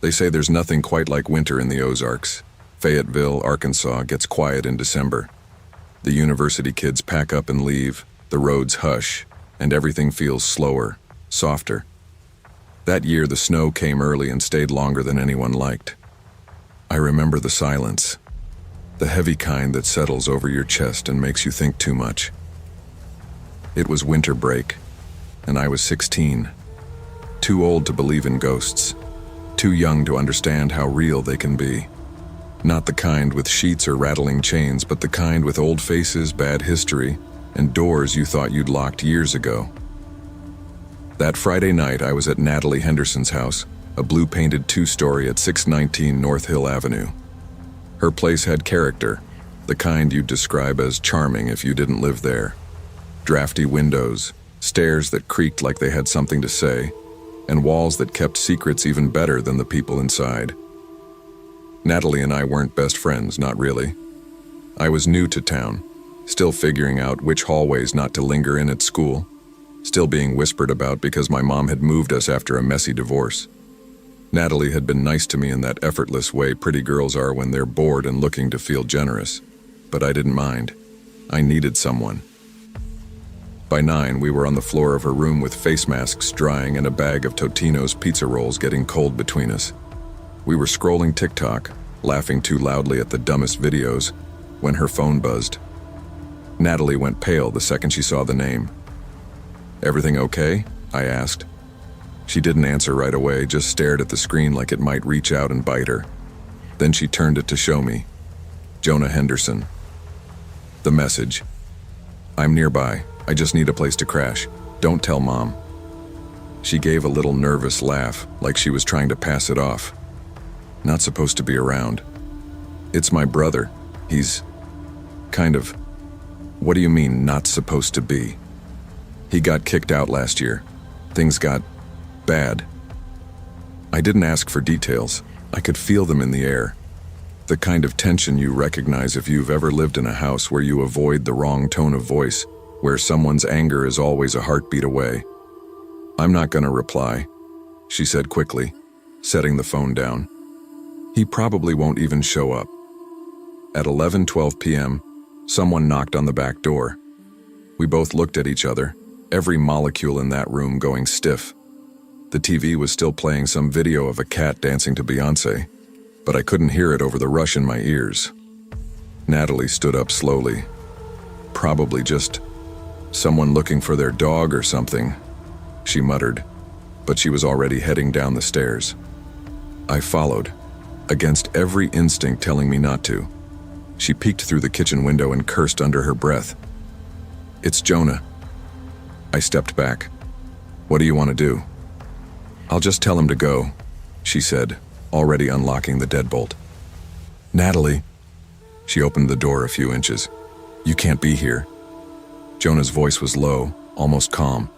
They say there's nothing quite like winter in the Ozarks. Fayetteville, Arkansas gets quiet in December. The university kids pack up and leave, the roads hush, and everything feels slower, softer. That year the snow came early and stayed longer than anyone liked. I remember the silence, the heavy kind that settles over your chest and makes you think too much. It was winter break, and I was 16, too old to believe in ghosts, too young to understand how real they can be. Not the kind with sheets or rattling chains, but the kind with old faces, bad history, and doors you thought you'd locked years ago. That Friday night, I was at Natalie Henderson's house, a blue-painted two-story at 619 North Hill Avenue. Her place had character, the kind you'd describe as charming if you didn't live there. Drafty windows, stairs that creaked like they had something to say, and walls that kept secrets even better than the people inside. Natalie and I weren't best friends, not really. I was new to town, still figuring out which hallways not to linger in at school, still being whispered about because my mom had moved us after a messy divorce. Natalie had been nice to me in that effortless way pretty girls are when they're bored and looking to feel generous, but I didn't mind. I needed someone. By 9, we were on the floor of her room with face masks drying and a bag of Totino's pizza rolls getting cold between us. We were scrolling TikTok, laughing too loudly at the dumbest videos, when her phone buzzed. Natalie went pale the second she saw the name. "Everything okay?" I asked. She didn't answer right away, just stared at the screen like it might reach out and bite her. Then she turned it to show me. Jonah Henderson. The message. "I'm nearby. I just need a place to crash. Don't tell Mom." She gave a little nervous laugh, like she was trying to pass it off. "Not supposed to be around." "It's my brother. He's... kind of... What do you mean, not supposed to be?" "He got kicked out last year. Things got... bad." I didn't ask for details. I could feel them in the air. The kind of tension you recognize if you've ever lived in a house where you avoid the wrong tone of voice, where someone's anger is always a heartbeat away. "I'm not gonna reply," she said quickly, setting the phone down. "He probably won't even show up." At 11:12 p.m., someone knocked on the back door. We both looked at each other, every molecule in that room going stiff. The TV was still playing some video of a cat dancing to Beyoncé, but I couldn't hear it over the rush in my ears. Natalie stood up slowly. "Probably just someone looking for their dog or something," she muttered, but she was already heading down the stairs. I followed, against every instinct telling me not to. She peeked through the kitchen window and cursed under her breath. "It's Jonah." I stepped back. "What do you want to do?" "I'll just tell him to go," she said, already unlocking the deadbolt. "Natalie." She opened the door a few inches. "You can't be here." Jonah's voice was low, almost calm.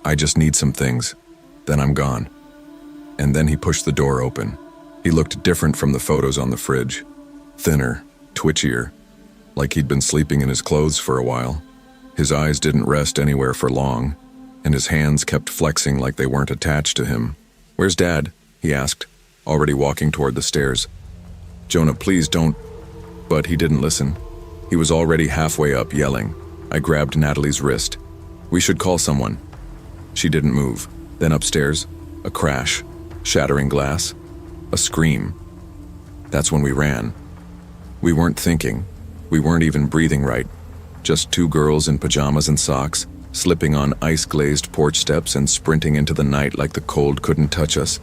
"I just need some things, then I'm gone." And then he pushed the door open. He looked different from the photos on the fridge. Thinner, twitchier, like he'd been sleeping in his clothes for a while. His eyes didn't rest anywhere for long, and his hands kept flexing like they weren't attached to him. "Where's Dad?" he asked, already walking toward the stairs. "Jonah, please don't..." But he didn't listen. He was already halfway up, yelling. I grabbed Natalie's wrist. "We should call someone." She didn't move. Then upstairs, a crash, shattering glass, a scream. That's when we ran. We weren't thinking. We weren't even breathing right. Just 2 girls in pajamas and socks, slipping on ice-glazed porch steps and sprinting into the night like the cold couldn't touch us.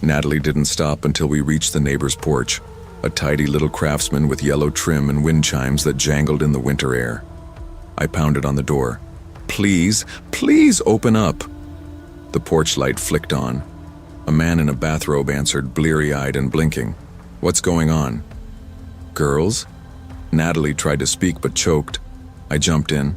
Natalie didn't stop until we reached the neighbor's porch, a tidy little craftsman with yellow trim and wind chimes that jangled in the winter air. I pounded on the door. "Please, please open up." The porch light flicked on. A man in a bathrobe answered, bleary-eyed and blinking. "What's going on?" "Girls?" Natalie tried to speak but choked. I jumped in.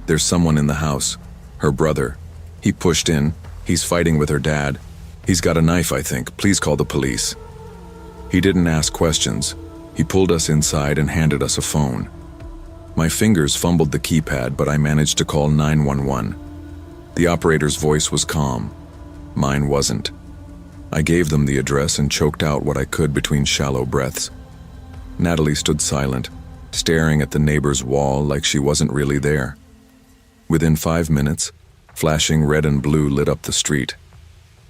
"There's someone in the house. Her brother. He pushed in. He's fighting with her dad. He's got a knife, I think. Please call the police." He didn't ask questions. He pulled us inside and handed us a phone. My fingers fumbled the keypad, but I managed to call 911. The operator's voice was calm. Mine wasn't. I gave them the address and choked out what I could between shallow breaths. Natalie stood silent, staring at the neighbor's wall like she wasn't really there. Within 5 minutes, flashing red and blue lit up the street.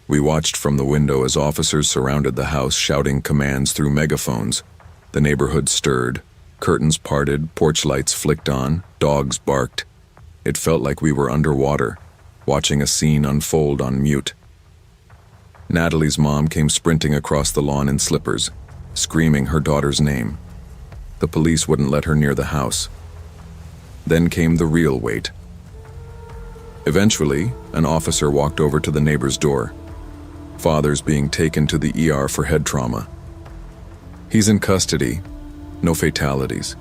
We watched from the window as officers surrounded the house shouting commands through megaphones. The neighborhood stirred, curtains parted, porch lights flicked on, dogs barked. It felt like we were underwater, watching a scene unfold on mute. Natalie's mom came sprinting across the lawn in slippers, screaming her daughter's name. The police wouldn't let her near the house. Then came the real wait. Eventually, an officer walked over to the neighbor's door. Father's being taken to the ER for head trauma. He's in custody, no fatalities.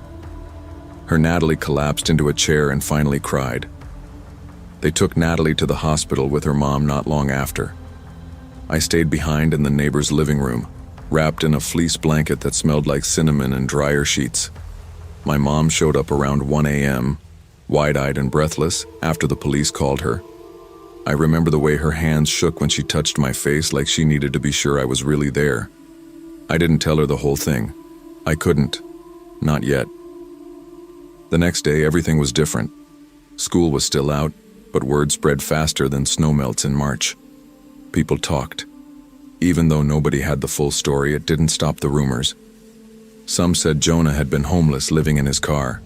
Her Natalie collapsed into a chair and finally cried. They took Natalie to the hospital with her mom not long after. I stayed behind in the neighbor's living room, wrapped in a fleece blanket that smelled like cinnamon and dryer sheets. My mom showed up around 1 a.m., wide-eyed and breathless, after the police called her. I remember the way her hands shook when she touched my face like she needed to be sure I was really there. I didn't tell her the whole thing. I couldn't. Not yet. The next day, everything was different. School was still out, but word spread faster than snow melts in March. People talked. Even though nobody had the full story, it didn't stop the rumors. Some said Jonah had been homeless living in his car.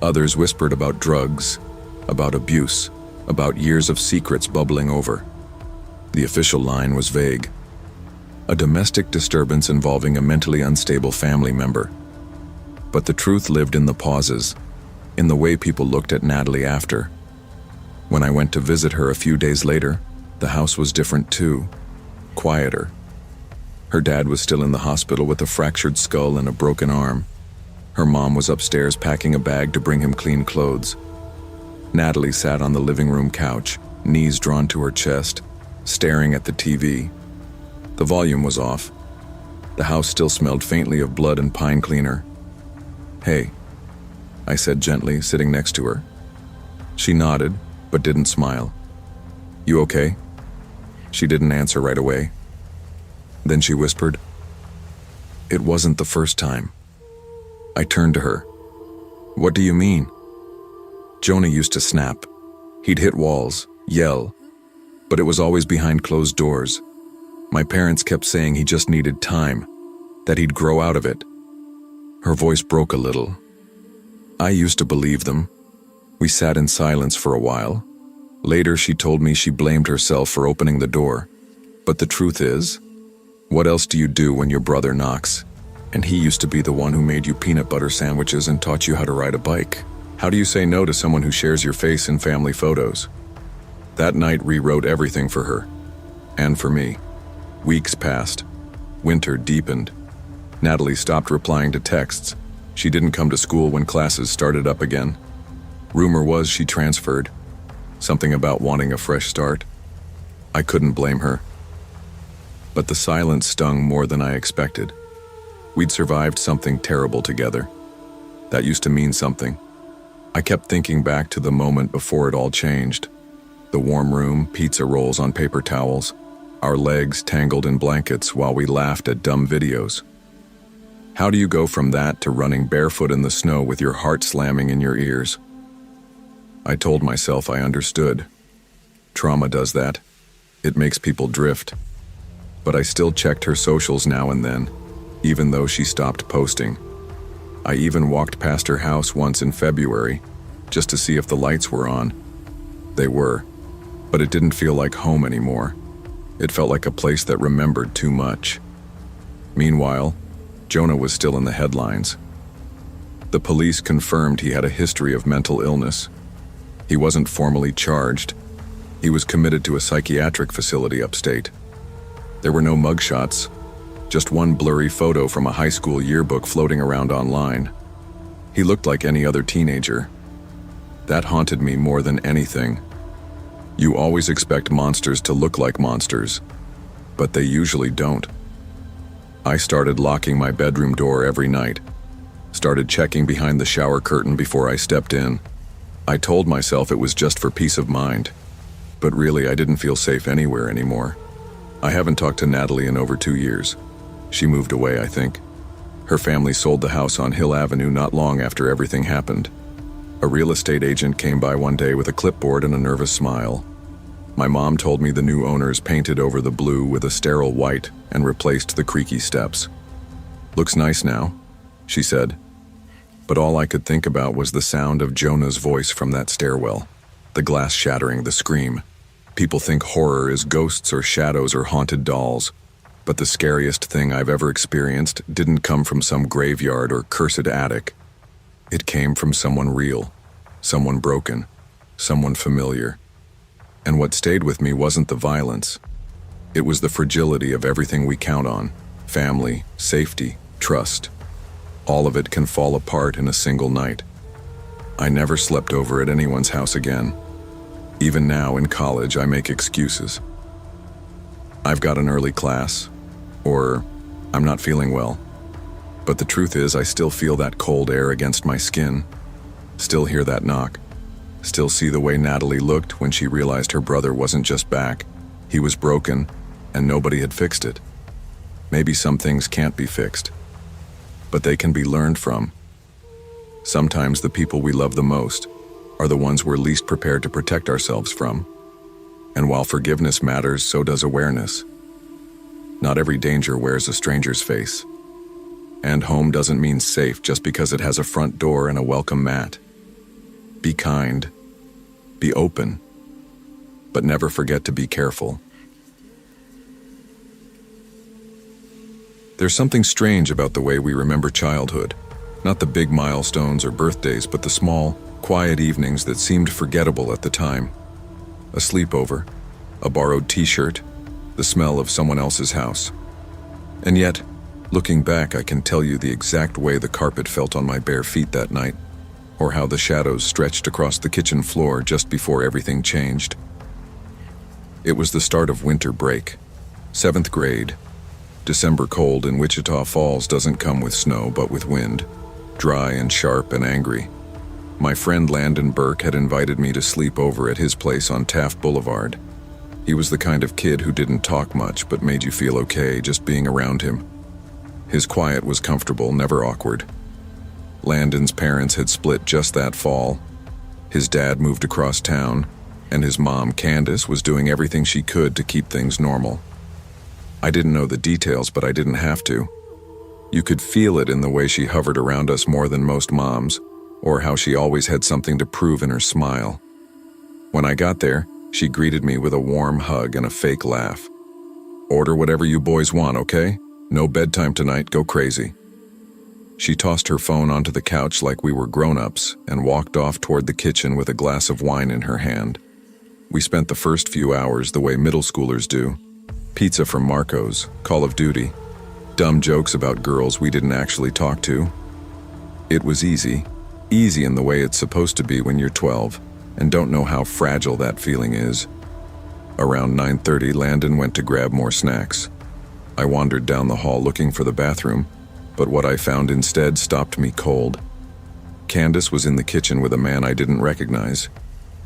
Others whispered about drugs, about abuse, about years of secrets bubbling over. The official line was vague. A domestic disturbance involving a mentally unstable family member. But the truth lived in the pauses, in the way people looked at Natalie after. When I went to visit her a few days later, the house was different too, quieter. Her dad was still in the hospital with a fractured skull and a broken arm. Her mom was upstairs packing a bag to bring him clean clothes. Natalie sat on the living room couch, knees drawn to her chest, staring at the TV. The volume was off. The house still smelled faintly of blood and pine cleaner. "Hey," I said gently, sitting next to her. She nodded, but didn't smile. "You okay?" She didn't answer right away. Then she whispered. It wasn't the first time. I turned to her. "What do you mean?" Jonah used to snap. He'd hit walls, yell, but it was always behind closed doors. My parents kept saying he just needed time, that he'd grow out of it. Her voice broke a little. I used to believe them. We sat in silence for a while. Later, she told me she blamed herself for opening the door. But the truth is, what else do you do when your brother knocks? And he used to be the one who made you peanut butter sandwiches and taught you how to ride a bike. How do you say no to someone who shares your face in family photos? That night rewrote everything for her. And for me. Weeks passed. Winter deepened. Natalie stopped replying to texts. She didn't come to school when classes started up again. Rumor was she transferred. Something about wanting a fresh start. I couldn't blame her. But the silence stung more than I expected. We'd survived something terrible together. That used to mean something. I kept thinking back to the moment before it all changed. The warm room, pizza rolls on paper towels, our legs tangled in blankets while we laughed at dumb videos. How do you go from that to running barefoot in the snow with your heart slamming in your ears? I told myself I understood. Trauma does that. It makes people drift. But I still checked her socials now and then, even though she stopped posting. I even walked past her house once in February, just to see if the lights were on. They were, but it didn't feel like home anymore. It felt like a place that remembered too much. Meanwhile, Jonah was still in the headlines. The police confirmed he had a history of mental illness. He wasn't formally charged. He was committed to a psychiatric facility upstate. There were no mugshots, just one blurry photo from a high school yearbook floating around online. He looked like any other teenager. That haunted me more than anything. You always expect monsters to look like monsters, but they usually don't. I started locking my bedroom door every night, started checking behind the shower curtain before I stepped in. I told myself it was just for peace of mind, but really I didn't feel safe anywhere anymore. I haven't talked to Natalie in over 2 years. She moved away, I think. Her family sold the house on Hill Avenue not long after everything happened. A real estate agent came by one day with a clipboard and a nervous smile. My mom told me the new owners painted over the blue with a sterile white and replaced the creaky steps. "Looks nice now," she said. But all I could think about was the sound of Jonah's voice from that stairwell. The glass shattering, the scream. People think horror is ghosts or shadows or haunted dolls. But the scariest thing I've ever experienced didn't come from some graveyard or cursed attic. It came from someone real, someone broken, someone familiar. And what stayed with me wasn't the violence. It was the fragility of everything we count on: family, safety, trust. All of it can fall apart in a single night. I never slept over at anyone's house again. Even now in college, I make excuses. I've got an early class, or I'm not feeling well. But the truth is, I still feel that cold air against my skin, still hear that knock, still see the way Natalie looked when she realized her brother wasn't just back, he was broken, and nobody had fixed it. Maybe some things can't be fixed, but they can be learned from. Sometimes the people we love the most are the ones we're least prepared to protect ourselves from. And while forgiveness matters, so does awareness. Not every danger wears a stranger's face. And home doesn't mean safe just because it has a front door and a welcome mat. Be kind, be open, but never forget to be careful. There's something strange about the way we remember childhood. Not the big milestones or birthdays, but the small, quiet evenings that seemed forgettable at the time. A sleepover, a borrowed t-shirt, the smell of someone else's house. And yet, looking back, I can tell you the exact way the carpet felt on my bare feet that night, or how the shadows stretched across the kitchen floor just before everything changed. It was the start of winter break, 7th grade. December cold in Wichita Falls doesn't come with snow, but with wind, dry and sharp and angry. My friend Landon Burke had invited me to sleep over at his place on Taft Boulevard. He was the kind of kid who didn't talk much but made you feel okay just being around him. His quiet was comfortable, never awkward. Landon's parents had split just that fall. His dad moved across town, and his mom, Candace, was doing everything she could to keep things normal. I didn't know the details, but I didn't have to. You could feel it in the way she hovered around us more than most moms, or how she always had something to prove in her smile. When I got there, she greeted me with a warm hug and a fake laugh. "Order whatever you boys want, okay? No bedtime tonight, go crazy." She tossed her phone onto the couch like we were grown-ups and walked off toward the kitchen with a glass of wine in her hand. We spent the first few hours the way middle schoolers do. Pizza from Marco's, Call of Duty, dumb jokes about girls we didn't actually talk to. It was easy in the way it's supposed to be when you're 12 and don't know how fragile that feeling is. Around 9:30, Landon went to grab more snacks. I wandered down the hall looking for the bathroom, but what I found instead stopped me cold. Candace was in the kitchen with a man I didn't recognize.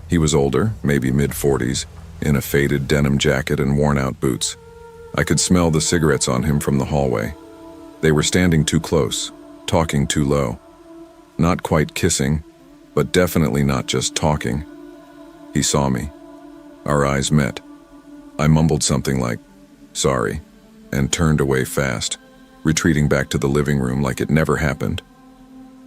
He was older, maybe mid-40s, in a faded denim jacket and worn-out boots. I could smell the cigarettes on him from the hallway. They were standing too close, talking too low. Not quite kissing, but definitely not just talking. He saw me. Our eyes met. I mumbled something like, "Sorry," and turned away fast, retreating back to the living room like it never happened.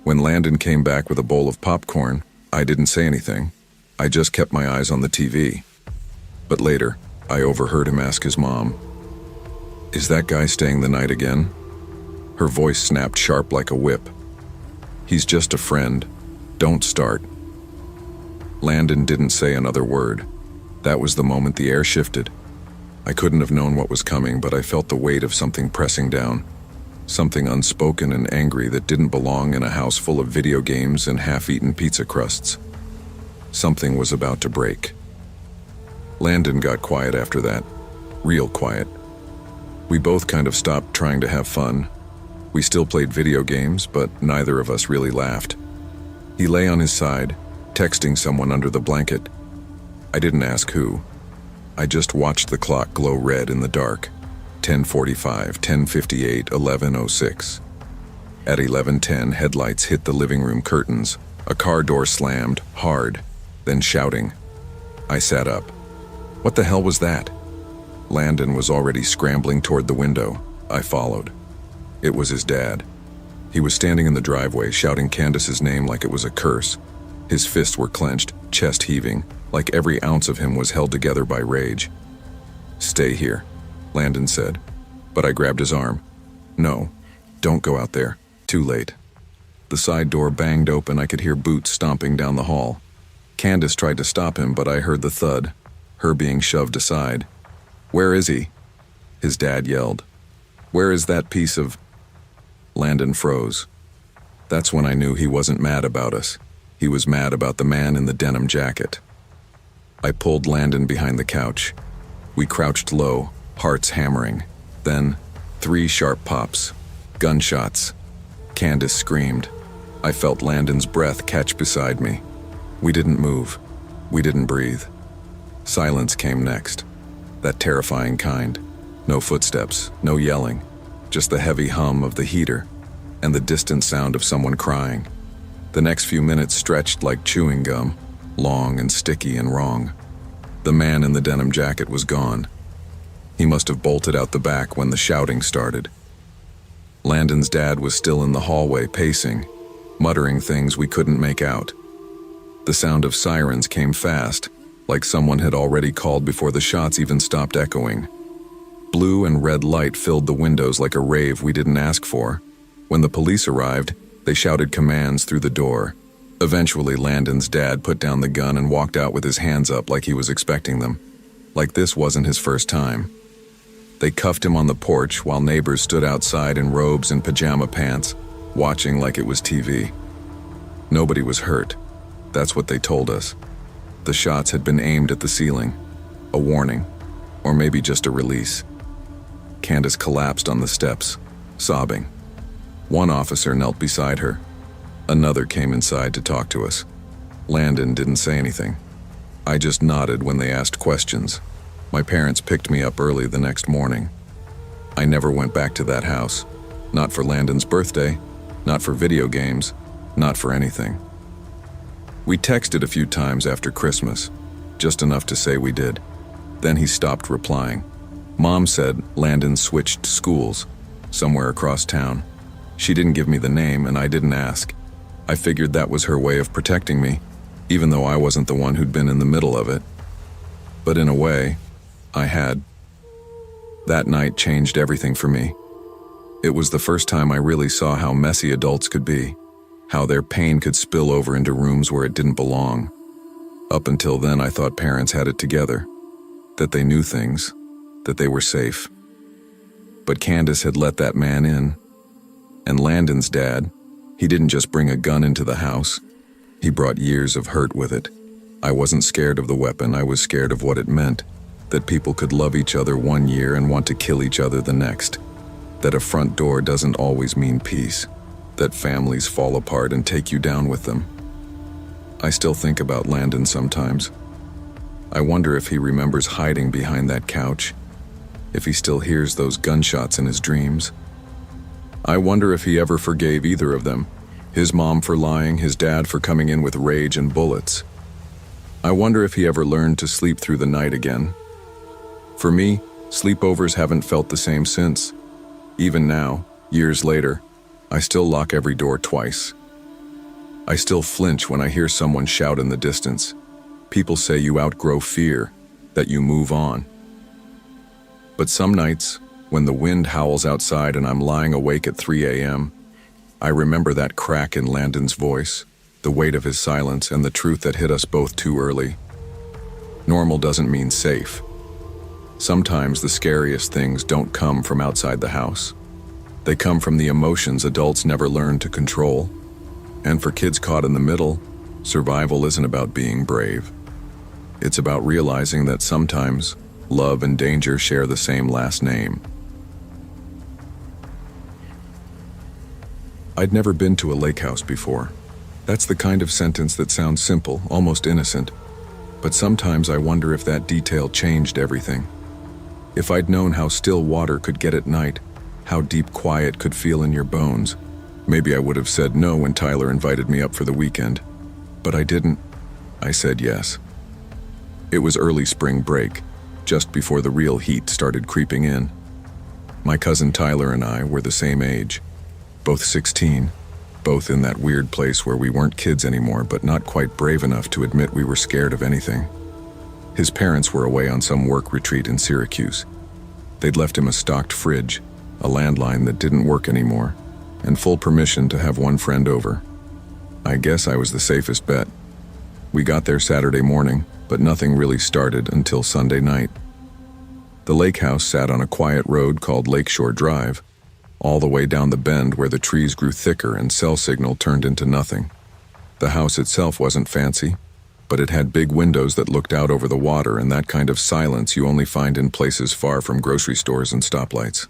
When Landon came back with a bowl of popcorn, I didn't say anything. I just kept my eyes on the TV. But later, I overheard him ask his mom, "Is that guy staying the night again?" Her voice snapped sharp like a whip. "He's just a friend. Don't start." Landon didn't say another word. That was the moment the air shifted. I couldn't have known what was coming, but I felt the weight of something pressing down. Something unspoken and angry that didn't belong in a house full of video games and half-eaten pizza crusts. Something was about to break. Landon got quiet after that. Real quiet. We both kind of stopped trying to have fun. We still played video games, but neither of us really laughed. He lay on his side, texting someone under the blanket. I didn't ask who. I just watched the clock glow red in the dark. 10:45, 10:58, 11:06. At 11:10, headlights hit the living room curtains. A car door slammed, hard, then shouting. I sat up. What the hell was that? Landon was already scrambling toward the window. I followed. It was his dad. He was standing in the driveway, shouting Candace's name like it was a curse. His fists were clenched, chest heaving, like every ounce of him was held together by rage. Stay here, Landon said, but I grabbed his arm. No, don't go out there. Too late. The side door banged open. I could hear boots stomping down the hall. Candace tried to stop him, but I heard the thud, her being shoved aside. Where is he? His dad yelled. Where is that piece of... Landon froze. That's when I knew he wasn't mad about us. He was mad about the man in the denim jacket. I pulled Landon behind the couch. We crouched low, hearts hammering. Then, 3 sharp pops. Gunshots. Candace screamed. I felt Landon's breath catch beside me. We didn't move. We didn't breathe. Silence came next. That terrifying kind. No footsteps, no yelling. Just the heavy hum of the heater and the distant sound of someone crying. The next few minutes stretched like chewing gum, long and sticky and wrong. The man in the denim jacket was gone. He must have bolted out the back when the shouting started. Landon's dad was still in the hallway pacing, muttering things we couldn't make out. The sound of sirens came fast, like someone had already called before the shots even stopped echoing. Blue and red light filled the windows like a rave we didn't ask for. When the police arrived, they shouted commands through the door. Eventually, Landon's dad put down the gun and walked out with his hands up like he was expecting them. Like this wasn't his first time. They cuffed him on the porch while neighbors stood outside in robes and pajama pants, watching like it was TV. Nobody was hurt. That's what they told us. The shots had been aimed at the ceiling. A warning. Or maybe just a release. Candace collapsed on the steps, sobbing. One officer knelt beside her. Another came inside to talk to us. Landon didn't say anything. I just nodded when they asked questions. My parents picked me up early the next morning. I never went back to that house. Not for Landon's birthday, not for video games, not for anything. We texted a few times after Christmas, just enough to say we did. Then he stopped replying. Mom said Landon switched schools, somewhere across town. She didn't give me the name and I didn't ask. I figured that was her way of protecting me, even though I wasn't the one who'd been in the middle of it. But in a way, I had. That night changed everything for me. It was the first time I really saw how messy adults could be, how their pain could spill over into rooms where it didn't belong. Up until then, I thought parents had it together, that they knew things, that they were safe. But Candace had let that man in. And Landon's dad, he didn't just bring a gun into the house. He brought years of hurt with it. I wasn't scared of the weapon, I was scared of what it meant. That people could love each other one year and want to kill each other the next. That a front door doesn't always mean peace. That families fall apart and take you down with them. I still think about Landon sometimes. I wonder if he remembers hiding behind that couch, if he still hears those gunshots in his dreams. I wonder if he ever forgave either of them, his mom for lying, his dad for coming in with rage and bullets. I wonder if he ever learned to sleep through the night again. For me, sleepovers haven't felt the same since. Even now, years later, I still lock every door twice. I still flinch when I hear someone shout in the distance. People say you outgrow fear, that you move on. But some nights, when the wind howls outside and I'm lying awake at 3 a.m., I remember that crack in Landon's voice, the weight of his silence, and the truth that hit us both too early. Normal doesn't mean safe. Sometimes the scariest things don't come from outside the house. They come from the emotions adults never learn to control. And for kids caught in the middle, survival isn't about being brave. It's about realizing that sometimes love and danger share the same last name. I'd never been to a lake house before. That's the kind of sentence that sounds simple, almost innocent. But sometimes I wonder if that detail changed everything. If I'd known how still water could get at night, how deep quiet could feel in your bones, maybe I would have said no when Tyler invited me up for the weekend. But I didn't. I said yes. It was early spring break, just before the real heat started creeping in. My cousin Tyler and I were the same age, both 16, both in that weird place where we weren't kids anymore but not quite brave enough to admit we were scared of anything. His parents were away on some work retreat in Syracuse. They'd left him a stocked fridge, a landline that didn't work anymore, and full permission to have one friend over. I guess I was the safest bet. We got there Saturday morning, but nothing really started until Sunday night. The lake house sat on a quiet road called Lakeshore Drive, all the way down the bend where the trees grew thicker and cell signal turned into nothing. The house itself wasn't fancy, but it had big windows that looked out over the water and that kind of silence you only find in places far from grocery stores and stoplights.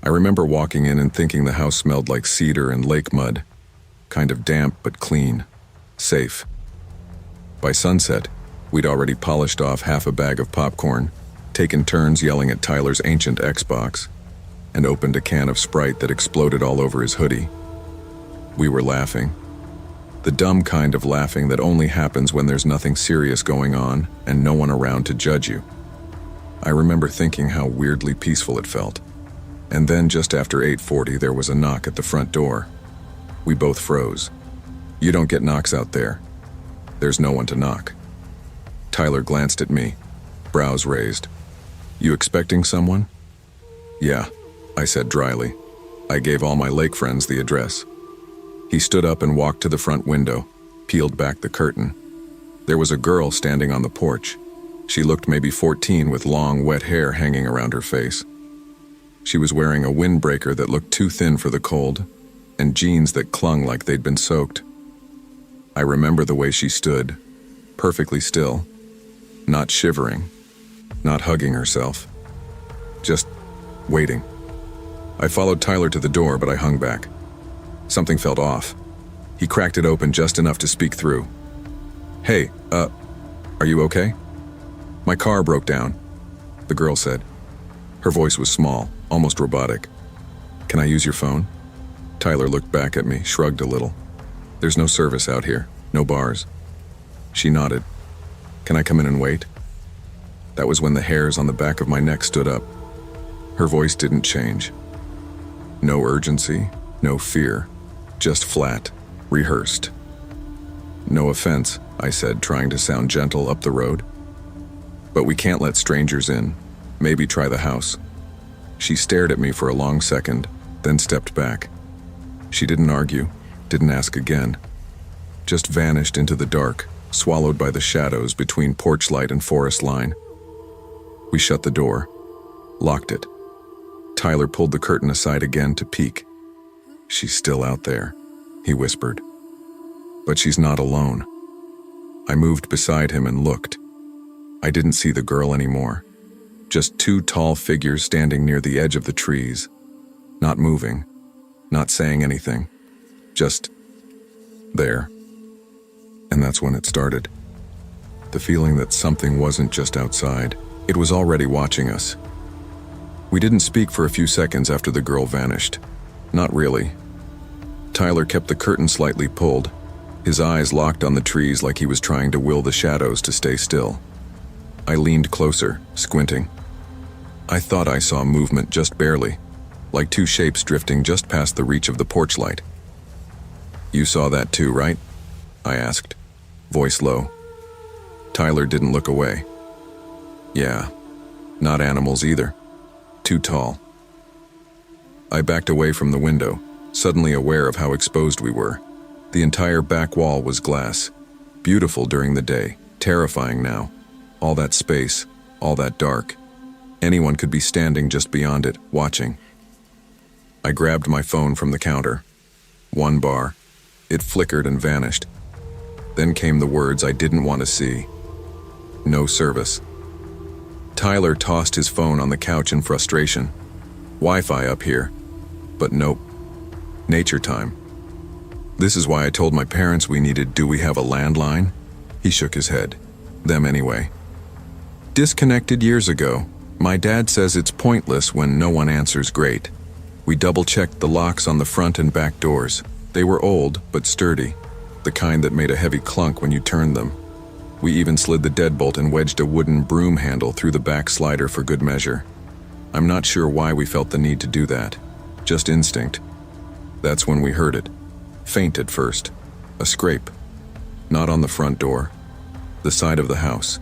I remember walking in and thinking the house smelled like cedar and lake mud, kind of damp but clean, safe. By sunset, we'd already polished off half a bag of popcorn, taken turns yelling at Tyler's ancient Xbox, and opened a can of Sprite that exploded all over his hoodie. We were laughing. The dumb kind of laughing that only happens when there's nothing serious going on and no one around to judge you. I remember thinking how weirdly peaceful it felt. And then just after 8:40 there was a knock at the front door. We both froze. You don't get knocks out there. There's no one to knock. Tyler glanced at me, brows raised. You expecting someone? Yeah, I said dryly. I gave all my lake friends the address. He stood up and walked to the front window, peeled back the curtain. There was a girl standing on the porch. She looked maybe 14 with long, wet hair hanging around her face. She was wearing a windbreaker that looked too thin for the cold, and jeans that clung like they'd been soaked. I remember the way she stood, perfectly still, not shivering, not hugging herself, just waiting. I followed Tyler to the door, but I hung back. Something felt off. He cracked it open just enough to speak through. Hey, are you okay? My car broke down, the girl said. Her voice was small, almost robotic. Can I use your phone? Tyler looked back at me, shrugged a little. There's no service out here, no bars. She nodded. Can I come in and wait? That was when the hairs on the back of my neck stood up. Her voice didn't change. No urgency, no fear, just flat, rehearsed. No offense, I said, trying to sound gentle up the road. But we can't let strangers in. Maybe try the house. She stared at me for a long second, then stepped back. She didn't argue, didn't ask again. Just vanished into the dark, swallowed by the shadows between porch light and forest line. We shut the door, locked it. Tyler pulled the curtain aside again to peek. She's still out there, he whispered. But she's not alone. I moved beside him and looked. I didn't see the girl anymore. Just two tall figures standing near the edge of the trees, not moving, not saying anything, just there. And that's when it started. The feeling that something wasn't just outside, it was already watching us. We didn't speak for a few seconds after the girl vanished. Not really. Tyler kept the curtain slightly pulled, his eyes locked on the trees like he was trying to will the shadows to stay still. I leaned closer, squinting. I thought I saw movement just barely, like two shapes drifting just past the reach of the porch light. You saw that too, right? I asked, voice low. Tyler didn't look away. Yeah, not animals either. Too tall. I backed away from the window, suddenly aware of how exposed we were. The entire back wall was glass, beautiful during the day, terrifying now. All that space, all that dark. Anyone could be standing just beyond it, watching. I grabbed my phone from the counter. One bar. It flickered and vanished. Then came the words I didn't want to see. No service. Tyler tossed his phone on the couch in frustration. Wi-Fi up here. But nope. Nature time. This is why I told my parents we needed. Do we have a landline? He shook his head. Them anyway. Disconnected years ago. My dad says it's pointless when no one answers great. We double-checked the locks on the front and back doors. They were old, but sturdy. The kind that made a heavy clunk when you turned them. We even slid the deadbolt and wedged a wooden broom handle through the back slider for good measure. I'm not sure why we felt the need to do that. Just instinct. That's when we heard it. Faint at first. A scrape. Not on the front door. The side of the house.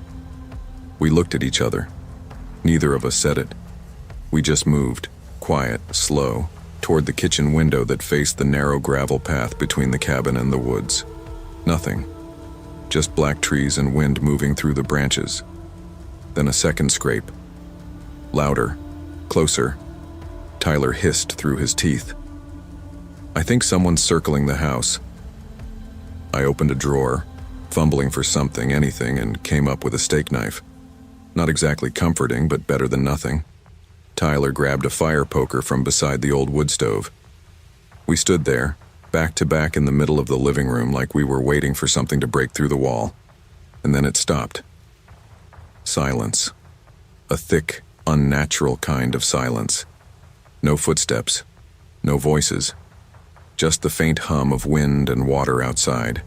We looked at each other. Neither of us said it. We just moved, quiet, slow, toward the kitchen window that faced the narrow gravel path between the cabin and the woods. Nothing. Just black trees and wind moving through the branches. Then a second scrape. Louder. Closer. Tyler hissed through his teeth. I think someone's circling the house. I opened a drawer, fumbling for something, anything, and came up with a steak knife. Not exactly comforting, but better than nothing. Tyler grabbed a fire poker from beside the old wood stove. We stood there, back to back in the middle of the living room like we were waiting for something to break through the wall. And then it stopped. Silence. A thick, unnatural kind of silence. No footsteps. No voices. Just the faint hum of wind and water outside.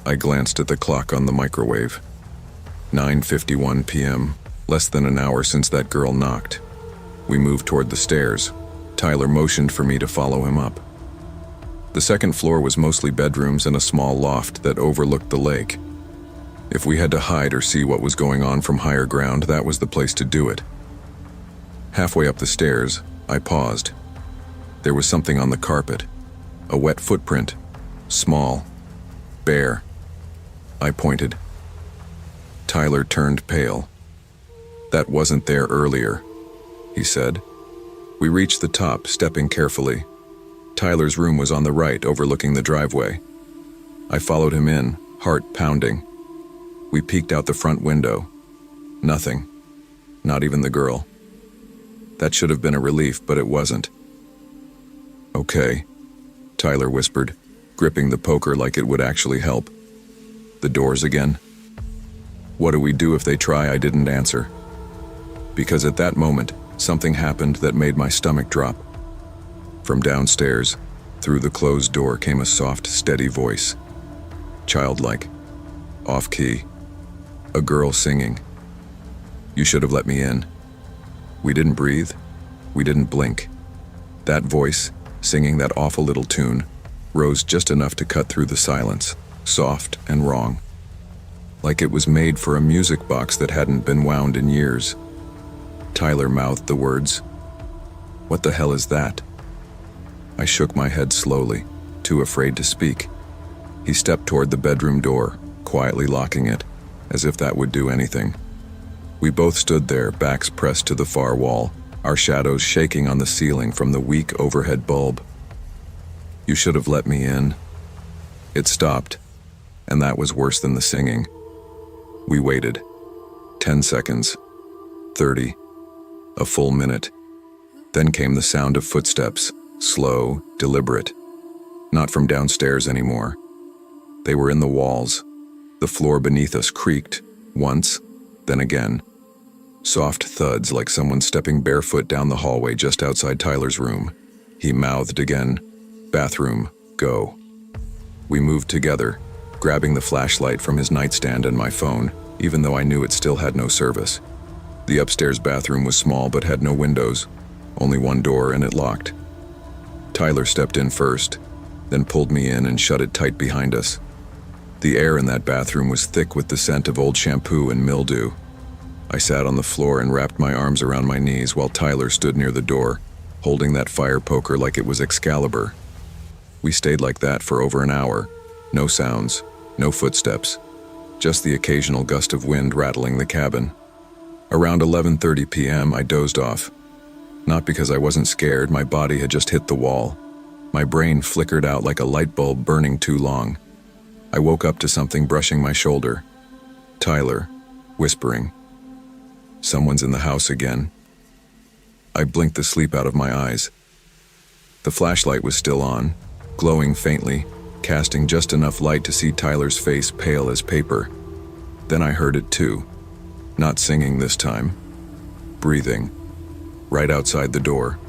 I glanced at the clock on the microwave. 9:51 p.m., less than an hour since that girl knocked. We moved toward the stairs. Tyler motioned for me to follow him up. The second floor was mostly bedrooms and a small loft that overlooked the lake. If we had to hide or see what was going on from higher ground, that was the place to do it. Halfway up the stairs, I paused. There was something on the carpet. A wet footprint. Small. Bare. I pointed. Tyler turned pale. That wasn't there earlier, he said. We reached the top, stepping carefully. Tyler's room was on the right, overlooking the driveway. I followed him in, heart pounding. We peeked out the front window. Nothing. Not even the girl. That should have been a relief, but it wasn't. Okay, Tyler whispered, gripping the poker like it would actually help. The doors again. What do we do if they try? I didn't answer. Because at that moment, something happened that made my stomach drop. From downstairs, through the closed door came a soft, steady voice. Childlike. Off-key. A girl singing. You should have let me in. We didn't breathe. We didn't blink. That voice, singing that awful little tune, rose just enough to cut through the silence, soft and wrong. Like it was made for a music box that hadn't been wound in years. Tyler mouthed the words. What the hell is that? I shook my head slowly, too afraid to speak. He stepped toward the bedroom door, quietly locking it, as if that would do anything. We both stood there, backs pressed to the far wall, our shadows shaking on the ceiling from the weak overhead bulb. You should have let me in. It stopped, and that was worse than the singing. We waited. 10 seconds. 30. A full minute. Then came the sound of footsteps, slow, deliberate. Not from downstairs anymore. They were in the walls. The floor beneath us creaked, once, then again. Soft thuds like someone stepping barefoot down the hallway just outside Tyler's room. He mouthed again, bathroom, go. We moved together, grabbing the flashlight from his nightstand and my phone, even though I knew it still had no service. The upstairs bathroom was small but had no windows, only one door, and it locked. Tyler stepped in first, then pulled me in and shut it tight behind us. The air in that bathroom was thick with the scent of old shampoo and mildew. I sat on the floor and wrapped my arms around my knees while Tyler stood near the door, holding that fire poker like it was Excalibur. We stayed like that for over an hour. No sounds, no footsteps, just the occasional gust of wind rattling the cabin. Around 11:30 p.m., I dozed off. Not because I wasn't scared, my body had just hit the wall. My brain flickered out like a light bulb burning too long. I woke up to something brushing my shoulder. Tyler, whispering. Someone's in the house again. I blinked the sleep out of my eyes. The flashlight was still on, glowing faintly, casting just enough light to see Tyler's face pale as paper. Then I heard it too. Not singing this time. Breathing. Right outside the door.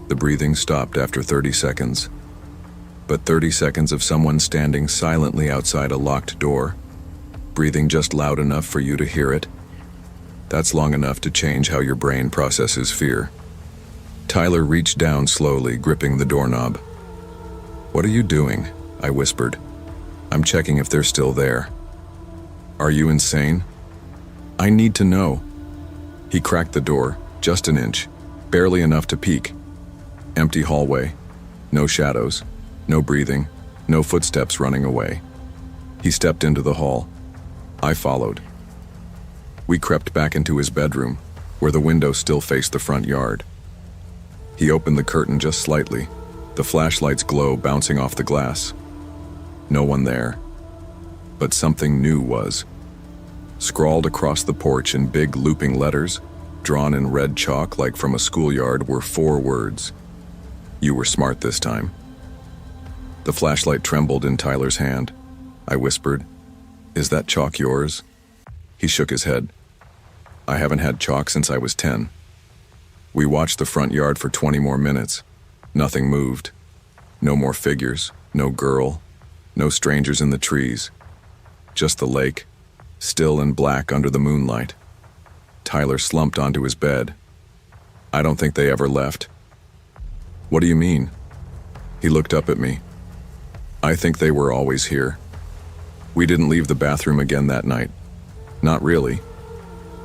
The breathing stopped after 30 seconds. But 30 seconds of someone standing silently outside a locked door, breathing just loud enough for you to hear it, that's long enough to change how your brain processes fear. Tyler reached down slowly, gripping the doorknob. "What are you doing?" I whispered. "I'm checking if they're still there." "Are you insane?" "I need to know." He cracked the door, just an inch, barely enough to peek. Empty hallway, no shadows, no breathing, no footsteps running away. He stepped into the hall. I followed. We crept back into his bedroom, where the window still faced the front yard. He opened the curtain just slightly, the flashlight's glow bouncing off the glass. No one there. But something new was. Scrawled across the porch in big looping letters, drawn in red chalk like from a schoolyard, were 4 words. "You were smart this time." The flashlight trembled in Tyler's hand. I whispered, "Is that chalk yours?" He shook his head. "I haven't had chalk since I was 10. We watched the front yard for 20 more minutes. Nothing moved. No more figures, no girl, no strangers in the trees. Just the lake, still and black under the moonlight. Tyler slumped onto his bed. "I don't think they ever left." "What do you mean?" He looked up at me. "I think they were always here. We didn't leave the bathroom again that night. Not really.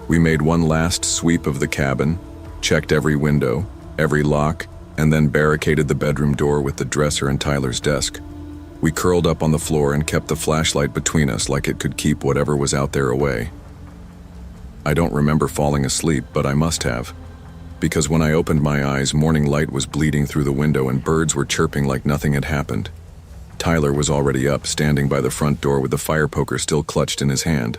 We made one last sweep of the cabin, checked every window, every lock, and then barricaded the bedroom door with the dresser and Tyler's desk. We curled up on the floor and kept the flashlight between us like it could keep whatever was out there away. I don't remember falling asleep, but I must have. Because when I opened my eyes, morning light was bleeding through the window and birds were chirping like nothing had happened. Tyler was already up, standing by the front door with the fire poker still clutched in his hand.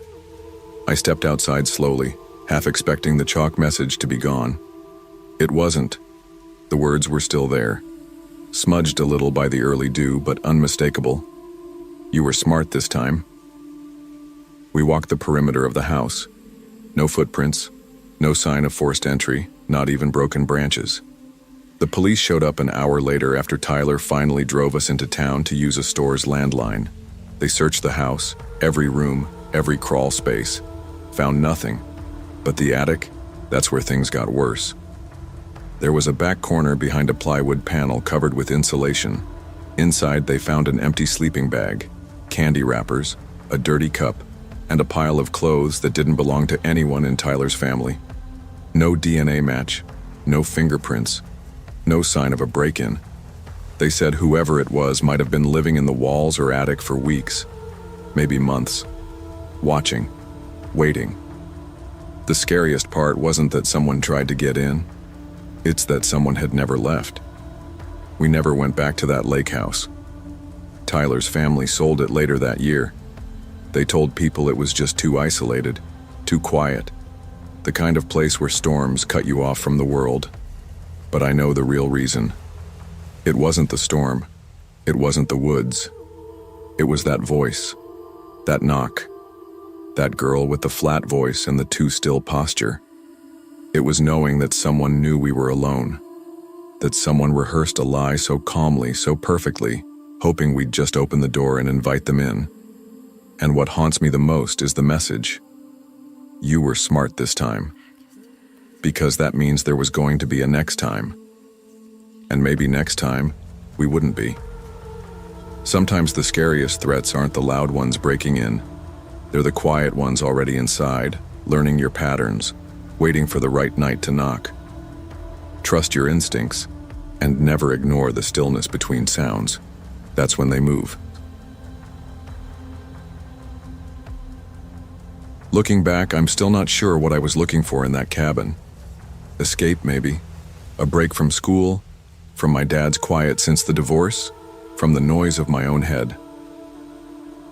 I stepped outside slowly, half expecting the chalk message to be gone. It wasn't. The words were still there, smudged a little by the early dew, but unmistakable. "You were smart this time." We walked the perimeter of the house. No footprints, no sign of forced entry, not even broken branches. The police showed up an hour later after Tyler finally drove us into town to use a store's landline. They searched the house, every room, every crawl space. Found nothing. But the attic, that's where things got worse. There was a back corner behind a plywood panel covered with insulation. Inside, they found an empty sleeping bag, candy wrappers, a dirty cup, and a pile of clothes that didn't belong to anyone in Tyler's family. No DNA match, no fingerprints, no sign of a break-in. They said whoever it was might have been living in the walls or attic for weeks, maybe months, watching, waiting. The scariest part wasn't that someone tried to get in. It's that someone had never left. We never went back to that lake house. Tyler's family sold it later that year. They told people it was just too isolated, too quiet, the kind of place where storms cut you off from the world. But I know the real reason. It wasn't the storm. It wasn't the woods. It was that voice, that knock, that girl with the flat voice and the too still posture. It was knowing that someone knew we were alone, that someone rehearsed a lie so calmly, so perfectly, hoping we'd just open the door and invite them in. And what haunts me the most is the message. You were smart this time. Because that means there was going to be a next time. And maybe next time, we wouldn't be. Sometimes the scariest threats aren't the loud ones breaking in. They're the quiet ones already inside, learning your patterns, waiting for the right night to knock. Trust your instincts, and never ignore the stillness between sounds. That's when they move. Looking back, I'm still not sure what I was looking for in that cabin. Escape, maybe. A break from school, from my dad's quiet since the divorce, from the noise of my own head.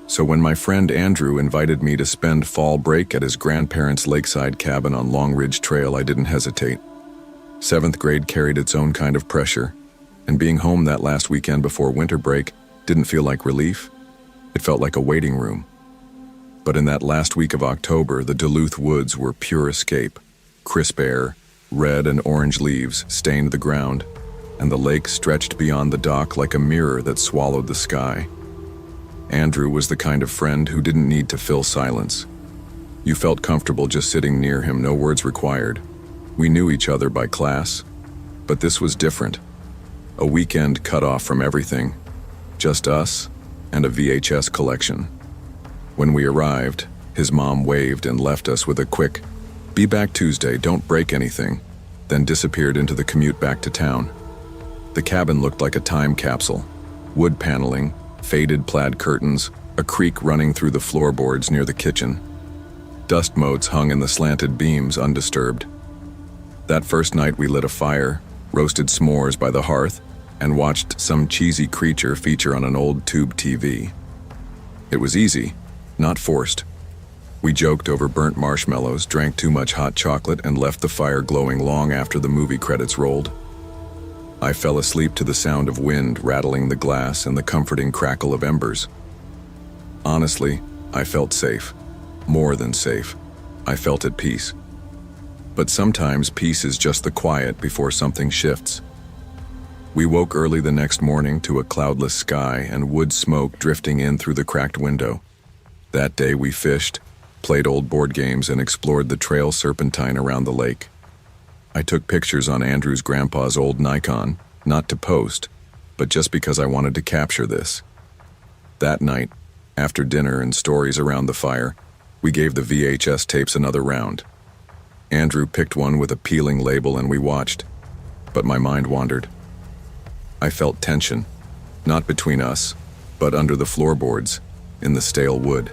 So when my friend Andrew invited me to spend fall break at his grandparents' lakeside cabin on Long Ridge Trail, I didn't hesitate. 7th grade carried its own kind of pressure, and being home that last weekend before winter break didn't feel like relief. It felt like a waiting room. But in that last week of October, the Duluth woods were pure escape. Crisp air, red and orange leaves stained the ground, and the lake stretched beyond the dock like a mirror that swallowed the sky. Andrew was the kind of friend who didn't need to fill silence. You felt comfortable just sitting near him, no words required. We knew each other by class, but this was different. A weekend cut off from everything, just us and a VHS collection. When we arrived, his mom waved and left us with a quick, "Be back Tuesday, don't break anything," then disappeared into the commute back to town. The cabin looked like a time capsule. Wood paneling, faded plaid curtains, a creek running through the floorboards near the kitchen. Dust motes hung in the slanted beams undisturbed. That first night we lit a fire, roasted s'mores by the hearth, and watched some cheesy creature feature on an old tube TV. It was easy, not forced. We joked over burnt marshmallows, drank too much hot chocolate, and left the fire glowing long after the movie credits rolled. I fell asleep to the sound of wind rattling the glass and the comforting crackle of embers. Honestly, I felt safe. More than safe. I felt at peace. But sometimes peace is just the quiet before something shifts. We woke early the next morning to a cloudless sky and wood smoke drifting in through the cracked window. That day we fished, played old board games, and explored the trail serpentine around the lake. I took pictures on Andrew's grandpa's old Nikon, not to post, but just because I wanted to capture this. That night, after dinner and stories around the fire, we gave the VHS tapes another round. Andrew picked one with a peeling label and we watched, but my mind wandered. I felt tension, not between us, but under the floorboards, in the stale wood.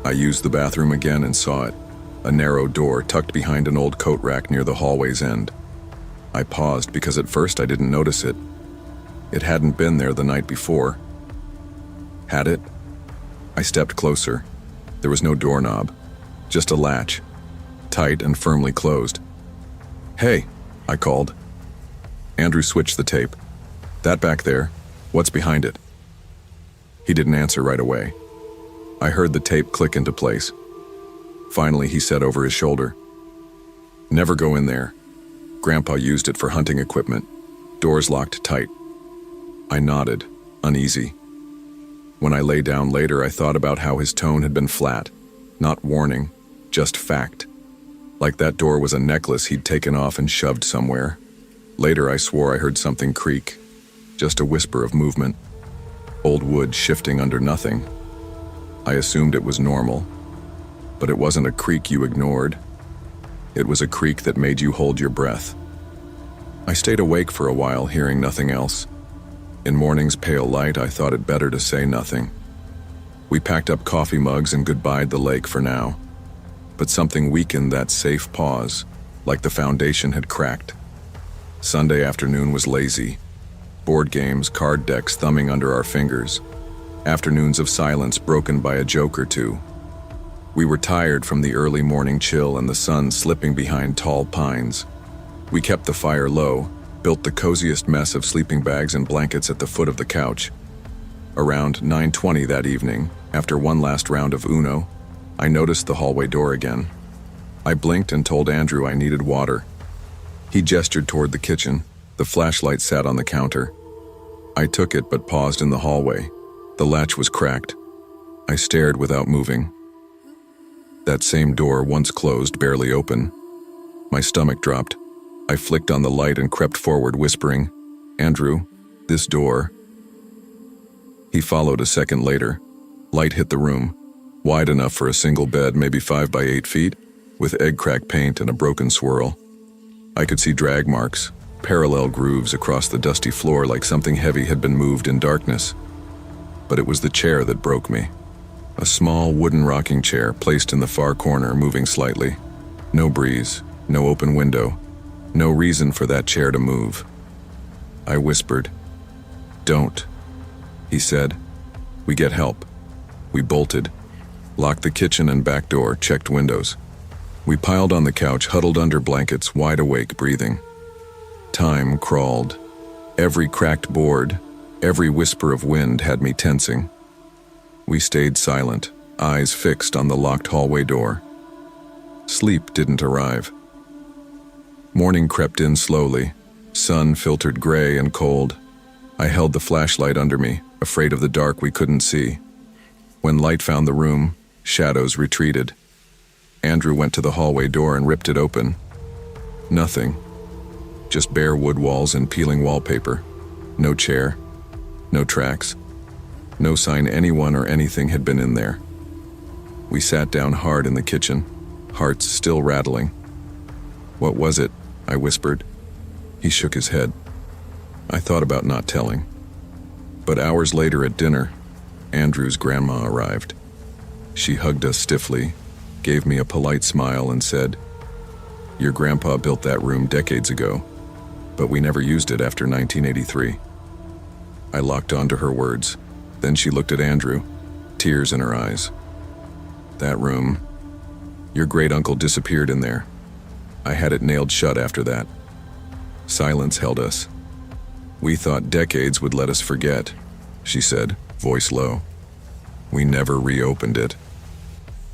I used the bathroom again and saw it, a narrow door tucked behind an old coat rack near the hallway's end. I paused because at first I didn't notice it. It hadn't been there the night before. Had it? I stepped closer. There was no doorknob, just a latch, tight and firmly closed. "Hey," I called. Andrew switched the tape. "That back there, what's behind it?" He didn't answer right away. I heard the tape click into place. Finally, he said over his shoulder, "Never go in there. Grandpa used it for hunting equipment. Doors locked tight." I nodded, uneasy. When I lay down later, I thought about how his tone had been flat, not warning, just fact. Like that door was a necklace he'd taken off and shoved somewhere. Later, I swore I heard something creak, just a whisper of movement. Old wood shifting under nothing. I assumed it was normal, but it wasn't a creak you ignored. It was a creak that made you hold your breath. I stayed awake for a while, hearing nothing else. In morning's pale light, I thought it better to say nothing. We packed up coffee mugs and goodbyed the lake for now. But something weakened that safe pause, like the foundation had cracked. Sunday afternoon was lazy. Board games, card decks thumbing under our fingers. Afternoons of silence broken by a joke or two. We were tired from the early morning chill and the sun slipping behind tall pines. We kept the fire low, built the coziest mess of sleeping bags and blankets at the foot of the couch. Around 9:20 that evening, after one last round of Uno, I noticed the hallway door again. I blinked and told Andrew I needed water. He gestured toward the kitchen. The flashlight sat on the counter. I took it but paused in the hallway. The latch was cracked. I stared without moving. That same door, once closed, barely open. My stomach dropped. I flicked on the light and crept forward, whispering, "Andrew, this door." He followed a second later. Light hit the room, wide enough for a single bed, maybe 5 by 8 feet, with egg crack paint and a broken swirl. I could see drag marks, parallel grooves across the dusty floor like something heavy had been moved in darkness. But it was the chair that broke me. A small wooden rocking chair placed in the far corner, moving slightly. No breeze, no open window, no reason for that chair to move. I whispered, "Don't." He said, "We get help." We bolted, locked the kitchen and back door, checked windows. We piled on the couch, huddled under blankets, wide awake, breathing. Time crawled. Every cracked board, every whisper of wind had me tensing. We stayed silent, eyes fixed on the locked hallway door. Sleep didn't arrive. Morning crept in slowly, sun filtered gray and cold. I held the flashlight under me, afraid of the dark we couldn't see. When light found the room, shadows retreated. Andrew went to the hallway door and ripped it open. Nothing. Just bare wood walls and peeling wallpaper. No chair. No tracks. No sign anyone or anything had been in there. We sat down hard in the kitchen, hearts still rattling. "What was it?" I whispered. He shook his head. I thought about not telling. But hours later at dinner, Andrew's grandma arrived. She hugged us stiffly, gave me a polite smile and said, "Your grandpa built that room decades ago, but we never used it after 1983. I locked onto her words. Then she looked at Andrew, tears in her eyes. "That room, your great-uncle disappeared in there. I had it nailed shut after that." Silence held us. "We thought decades would let us forget," she said, voice low. "We never reopened it."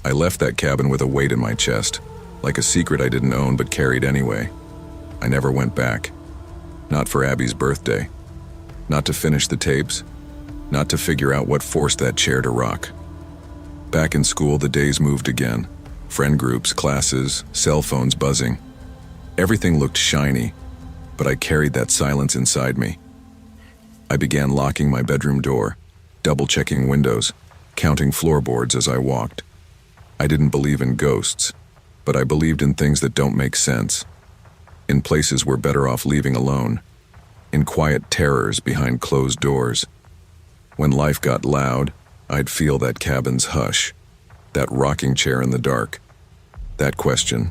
I left that cabin with a weight in my chest, like a secret I didn't own but carried anyway. I never went back. Not for Abby's birthday. Not to finish the tapes. Not to figure out what forced that chair to rock. Back in school, the days moved again. Friend groups, classes, cell phones buzzing. Everything looked shiny, but I carried that silence inside me. I began locking my bedroom door, double-checking windows, counting floorboards as I walked. I didn't believe in ghosts, but I believed in things that don't make sense. In places we're better off leaving alone. In quiet terrors behind closed doors. When life got loud, I'd feel that cabin's hush, that rocking chair in the dark. That question,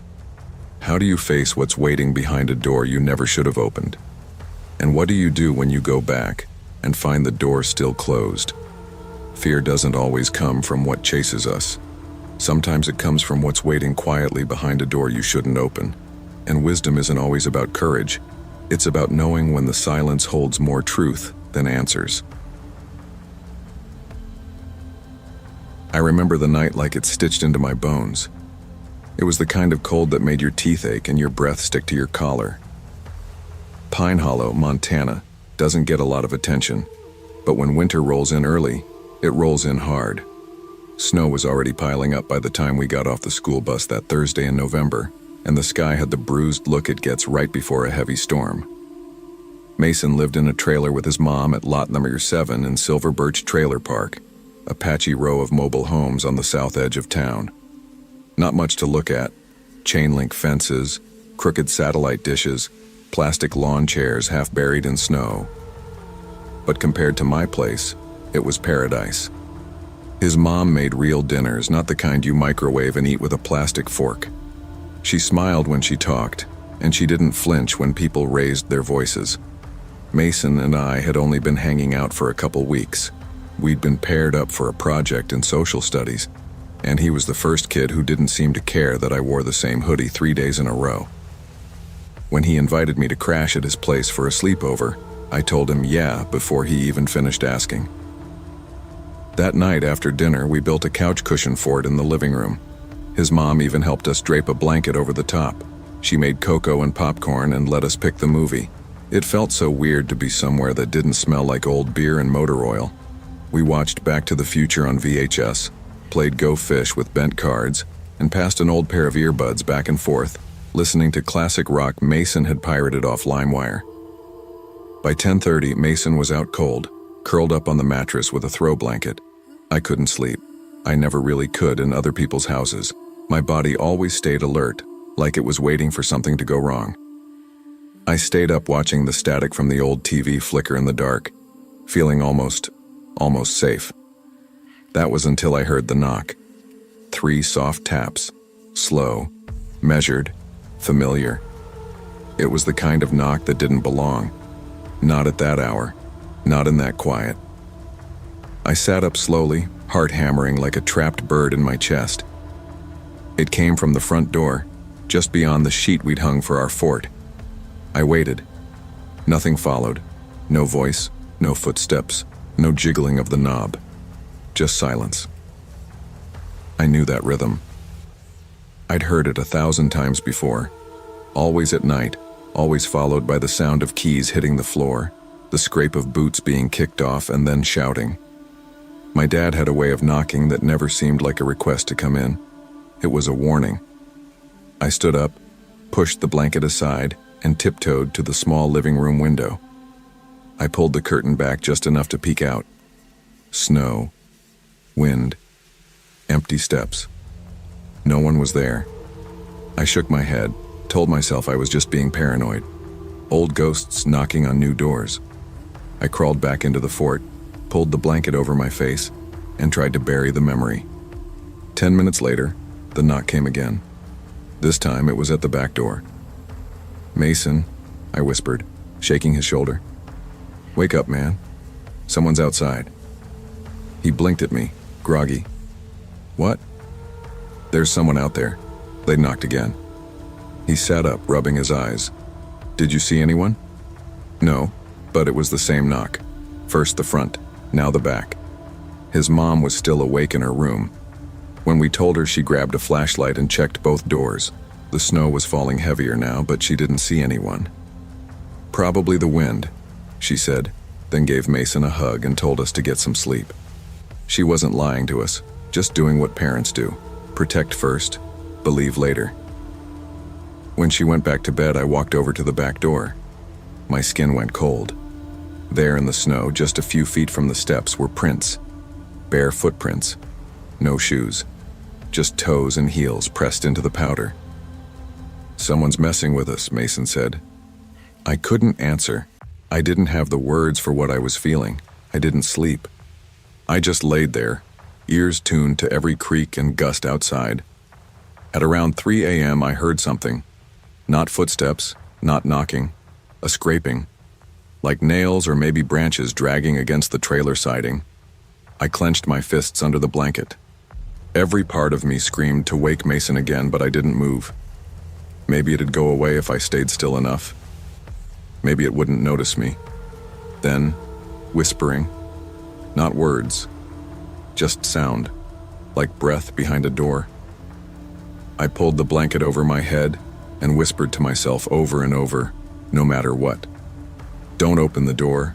how do you face what's waiting behind a door you never should have opened? And what do you do when you go back and find the door still closed? Fear doesn't always come from what chases us. Sometimes it comes from what's waiting quietly behind a door you shouldn't open. And wisdom isn't always about courage. It's about knowing when the silence holds more truth than answers. I remember the night like it's stitched into my bones. It was the kind of cold that made your teeth ache and your breath stick to your collar. Pine Hollow, Montana, doesn't get a lot of attention, but when winter rolls in early, it rolls in hard. Snow was already piling up by the time we got off the school bus that Thursday in November, and the sky had the bruised look it gets right before a heavy storm. Mason lived in a trailer with his mom at lot number 7 in Silver Birch Trailer Park, a patchy row of mobile homes on the south edge of town. Not much to look at. Chain-link fences, crooked satellite dishes, plastic lawn chairs half buried in snow. But compared to my place, it was paradise. His mom made real dinners, not the kind you microwave and eat with a plastic fork. She smiled when she talked, and she didn't flinch when people raised their voices. Mason and I had only been hanging out for a couple weeks. We'd been paired up for a project in social studies, and he was the first kid who didn't seem to care that I wore the same hoodie 3 days in a row. When he invited me to crash at his place for a sleepover, I told him yeah before he even finished asking. That night after dinner, we built a couch cushion fort in the living room. His mom even helped us drape a blanket over the top. She made cocoa and popcorn and let us pick the movie. It felt so weird to be somewhere that didn't smell like old beer and motor oil. We watched Back to the Future on VHS, played Go Fish with bent cards, and passed an old pair of earbuds back and forth, listening to classic rock Mason had pirated off LimeWire. By 10:30, Mason was out cold, curled up on the mattress with a throw blanket. I couldn't sleep. I never really could in other people's houses. My body always stayed alert, like it was waiting for something to go wrong. I stayed up watching the static from the old TV flicker in the dark, feeling almost safe. That was until I heard the knock. 3 soft taps, slow, measured, familiar. It was the kind of knock that didn't belong. Not at that hour, not in that quiet. I sat up slowly, heart hammering like a trapped bird in my chest. It came from the front door, just beyond the sheet we'd hung for our fort. I waited. Nothing followed. No voice, no footsteps, no jiggling of the knob. Just silence. I knew that rhythm. I'd heard it 1,000 times before. Always at night, always followed by the sound of keys hitting the floor, the scrape of boots being kicked off and then shouting. My dad had a way of knocking that never seemed like a request to come in. It was a warning. I stood up, pushed the blanket aside, and tiptoed to the small living room window. I pulled the curtain back just enough to peek out. Snow, wind, empty steps. No one was there. I shook my head, told myself I was just being paranoid. Old ghosts knocking on new doors. I crawled back into the fort, pulled the blanket over my face, and tried to bury the memory. 10 minutes later, the knock came again. This time it was at the back door. "Mason," I whispered, shaking his shoulder. "Wake up, man. Someone's outside." He blinked at me, groggy. "What?" "There's someone out there." They knocked again. He sat up, rubbing his eyes. "Did you see anyone?" "No, but it was the same knock. First the front, now the back." His mom was still awake in her room. When we told her, she grabbed a flashlight and checked both doors. The snow was falling heavier now, but she didn't see anyone. "Probably the wind," she said, then gave Mason a hug and told us to get some sleep. She wasn't lying to us, just doing what parents do. Protect first, believe later. When she went back to bed, I walked over to the back door. My skin went cold. There in the snow, just a few feet from the steps, were prints. Bare footprints. No shoes. Just toes and heels pressed into the powder. "Someone's messing with us," Mason said. I couldn't answer. I didn't have the words for what I was feeling. I didn't sleep. I just laid there, ears tuned to every creak and gust outside. At around 3 a.m. I heard something. Not footsteps, not knocking, a scraping. Like nails or maybe branches dragging against the trailer siding. I clenched my fists under the blanket. Every part of me screamed to wake Mason again, but I didn't move. Maybe it'd go away if I stayed still enough. Maybe it wouldn't notice me. Then, whispering. Not words. Just sound. Like breath behind a door. I pulled the blanket over my head and whispered to myself over and over, no matter what. "Don't open the door."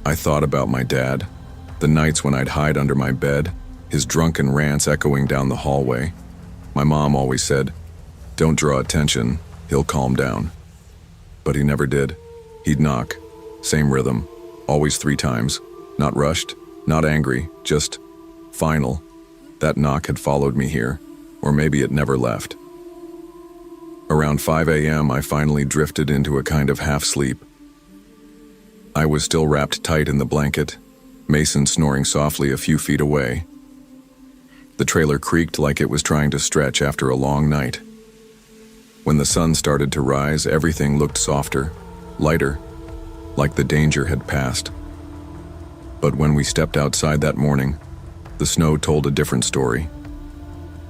I thought about my dad. The nights when I'd hide under my bed, his drunken rants echoing down the hallway. My mom always said, "Don't draw attention, he'll calm down." But he never did. He'd knock, same rhythm, always 3 times, not rushed, not angry, just final. That knock had followed me here, or maybe it never left. Around 5 a.m. I finally drifted into a kind of half-sleep. I was still wrapped tight in the blanket, Mason snoring softly a few feet away. The trailer creaked like it was trying to stretch after a long night. When the sun started to rise, everything looked softer, lighter, like the danger had passed. But when we stepped outside that morning, the snow told a different story.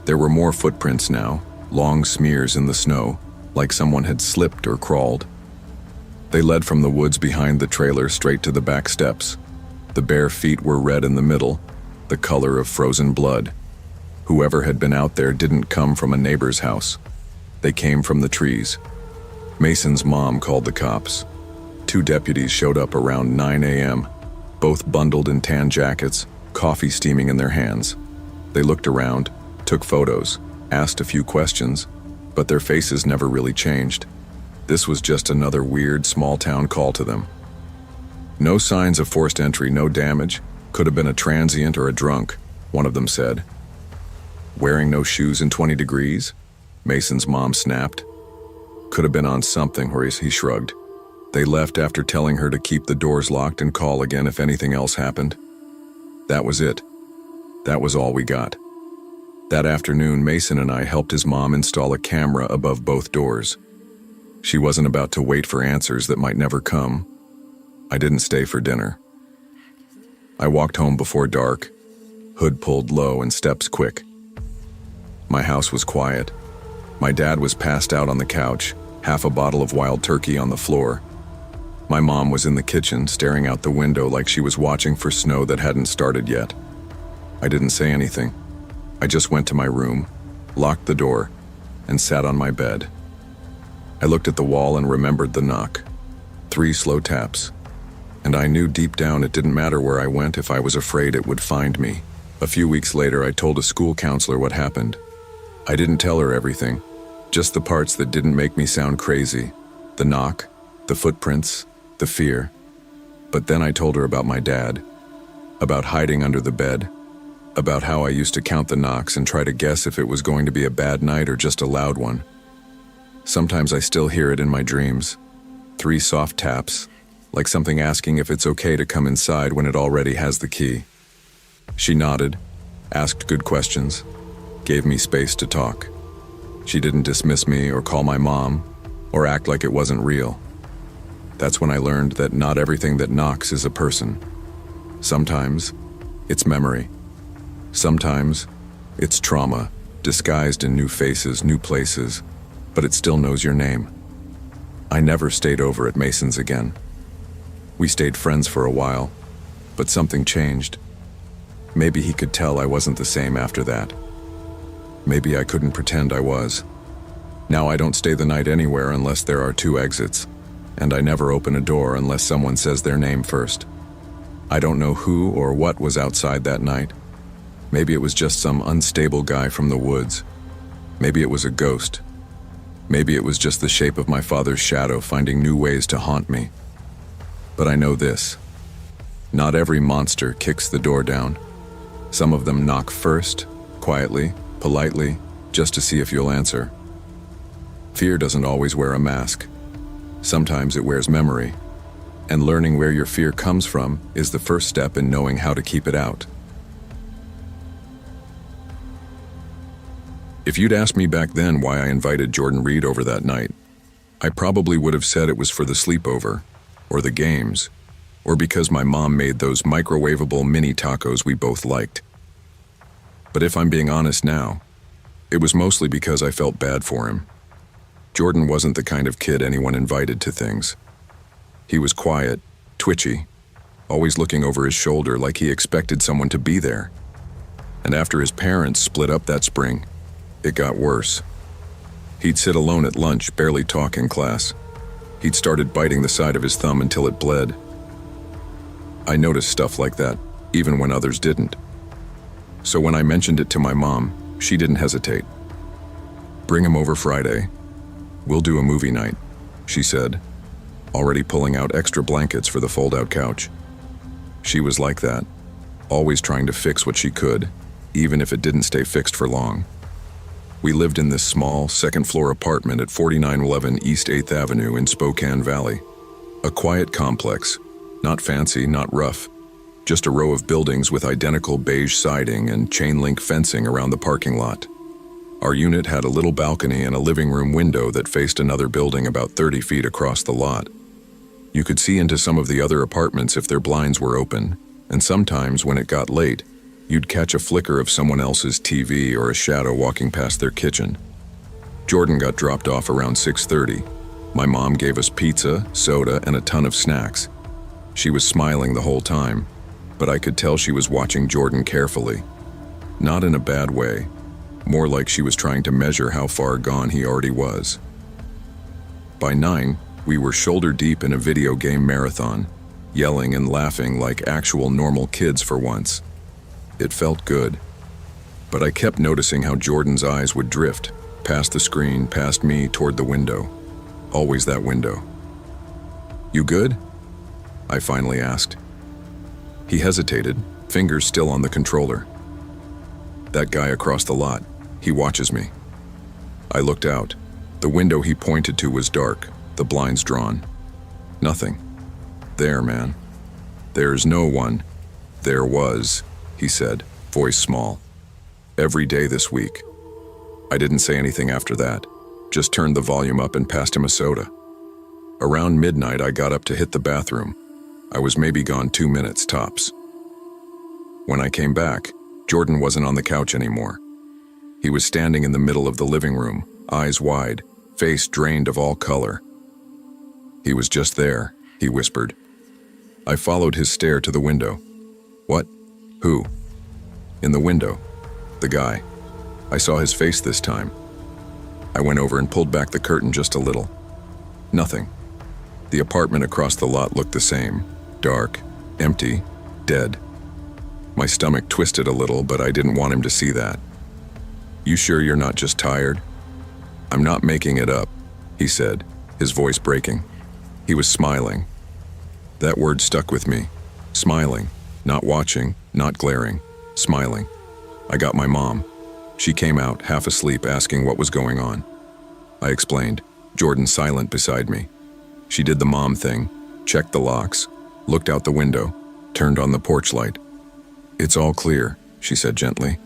There were more footprints now, long smears in the snow, like someone had slipped or crawled. They led from the woods behind the trailer straight to the back steps. The bare feet were red in the middle, the color of frozen blood. Whoever had been out there didn't come from a neighbor's house. They came from the trees. Mason's mom called the cops. 2 deputies showed up around 9 a.m., both bundled in tan jackets, coffee steaming in their hands. They looked around, took photos, asked a few questions, but their faces never really changed. This was just another weird small-town call to them. No signs of forced entry, no damage. Could have been a transient or a drunk, one of them said. Wearing no shoes in 20 degrees? Mason's mom snapped. Could have been on something, or he shrugged. They left after telling her to keep the doors locked and call again if anything else happened. That was it. That was all we got. That afternoon, Mason and I helped his mom install a camera above both doors. She wasn't about to wait for answers that might never come. I didn't stay for dinner. I walked home before dark, hood pulled low and steps quick. My house was quiet. My dad was passed out on the couch, half a bottle of wild turkey on the floor. My mom was in the kitchen, staring out the window like she was watching for snow that hadn't started yet. I didn't say anything. I just went to my room, locked the door, and sat on my bed. I looked at the wall and remembered the knock. 3 slow taps. And I knew deep down it didn't matter where I went if I was afraid it would find me. A few weeks later, I told a school counselor what happened. I didn't tell her everything, just the parts that didn't make me sound crazy. The knock, the footprints, the fear. But then I told her about my dad, about hiding under the bed, about how I used to count the knocks and try to guess if it was going to be a bad night or just a loud one. Sometimes I still hear it in my dreams. 3 soft taps, like something asking if it's okay to come inside when it already has the key. She nodded, asked good questions, gave me space to talk. She didn't dismiss me or call my mom or act like it wasn't real. That's when I learned that not everything that knocks is a person. Sometimes it's memory. Sometimes it's trauma, disguised in new faces, new places, but it still knows your name. I never stayed over at Mason's again. We stayed friends for a while, but something changed. Maybe he could tell I wasn't the same after that. Maybe I couldn't pretend I was. Now I don't stay the night anywhere unless there are 2 exits, and I never open a door unless someone says their name first. I don't know who or what was outside that night. Maybe it was just some unstable guy from the woods. Maybe it was a ghost. Maybe it was just the shape of my father's shadow finding new ways to haunt me. But I know this. Not every monster kicks the door down. Some of them knock first, quietly, politely, just to see if you'll answer. Fear doesn't always wear a mask. Sometimes it wears memory. And learning where your fear comes from is the first step in knowing how to keep it out. If you'd asked me back then why I invited Jordan Reed over that night, I probably would have said it was for the sleepover, or the games, or because my mom made those microwavable mini tacos we both liked. But if I'm being honest now, it was mostly because I felt bad for him. Jordan wasn't the kind of kid anyone invited to things. He was quiet, twitchy, always looking over his shoulder like he expected someone to be there. And after his parents split up that spring, it got worse. He'd sit alone at lunch, barely talk in class. He'd started biting the side of his thumb until it bled. I noticed stuff like that, even when others didn't. So when I mentioned it to my mom, she didn't hesitate. "Bring him over Friday. We'll do a movie night," she said, already pulling out extra blankets for the fold-out couch. She was like that, always trying to fix what she could, even if it didn't stay fixed for long. We lived in this small, second-floor apartment at 4911 East 8th Avenue in Spokane Valley. A quiet complex, not fancy, not rough, just a row of buildings with identical beige siding and chain-link fencing around the parking lot. Our unit had a little balcony and a living room window that faced another building about 30 feet across the lot. You could see into some of the other apartments if their blinds were open, and sometimes when it got late, you'd catch a flicker of someone else's TV or a shadow walking past their kitchen. Jordan got dropped off around 6:30. My mom gave us pizza, soda, and a ton of snacks. She was smiling the whole time, but I could tell she was watching Jordan carefully. Not in a bad way, more like she was trying to measure how far gone he already was. By 9, we were shoulder deep in a video game marathon, yelling and laughing like actual normal kids for once. It felt good. But I kept noticing how Jordan's eyes would drift, past the screen, past me, toward the window. Always that window. "You good?" I finally asked. He hesitated, fingers still on the controller. "That guy across the lot, he watches me." I looked out. The window he pointed to was dark, the blinds drawn. Nothing. "There, man. There's no one." "There was," he said, voice small. "Every day this week." I didn't say anything after that, just turned the volume up and passed him a soda. Around midnight, I got up to hit the bathroom. I was maybe gone 2 minutes tops. When I came back, Jordan wasn't on the couch anymore. He was standing in the middle of the living room, eyes wide, face drained of all color. "He was just there," he whispered. I followed his stare to the window. "What? Who?" "In the window. The guy." I saw his face this time. I went over and pulled back the curtain just a little. Nothing. The apartment across the lot looked the same. Dark, empty, dead. My stomach twisted a little, but I didn't want him to see that. "You sure you're not just tired?" "I'm not making it up," he said, his voice breaking. He was smiling. That word stuck with me. Smiling. Not watching, not glaring. Smiling. I got my mom. She came out, half asleep, asking what was going on. I explained, Jordan silent beside me. She did the mom thing, checked the locks, looked out the window, turned on the porch light. "It's all clear," she said gently.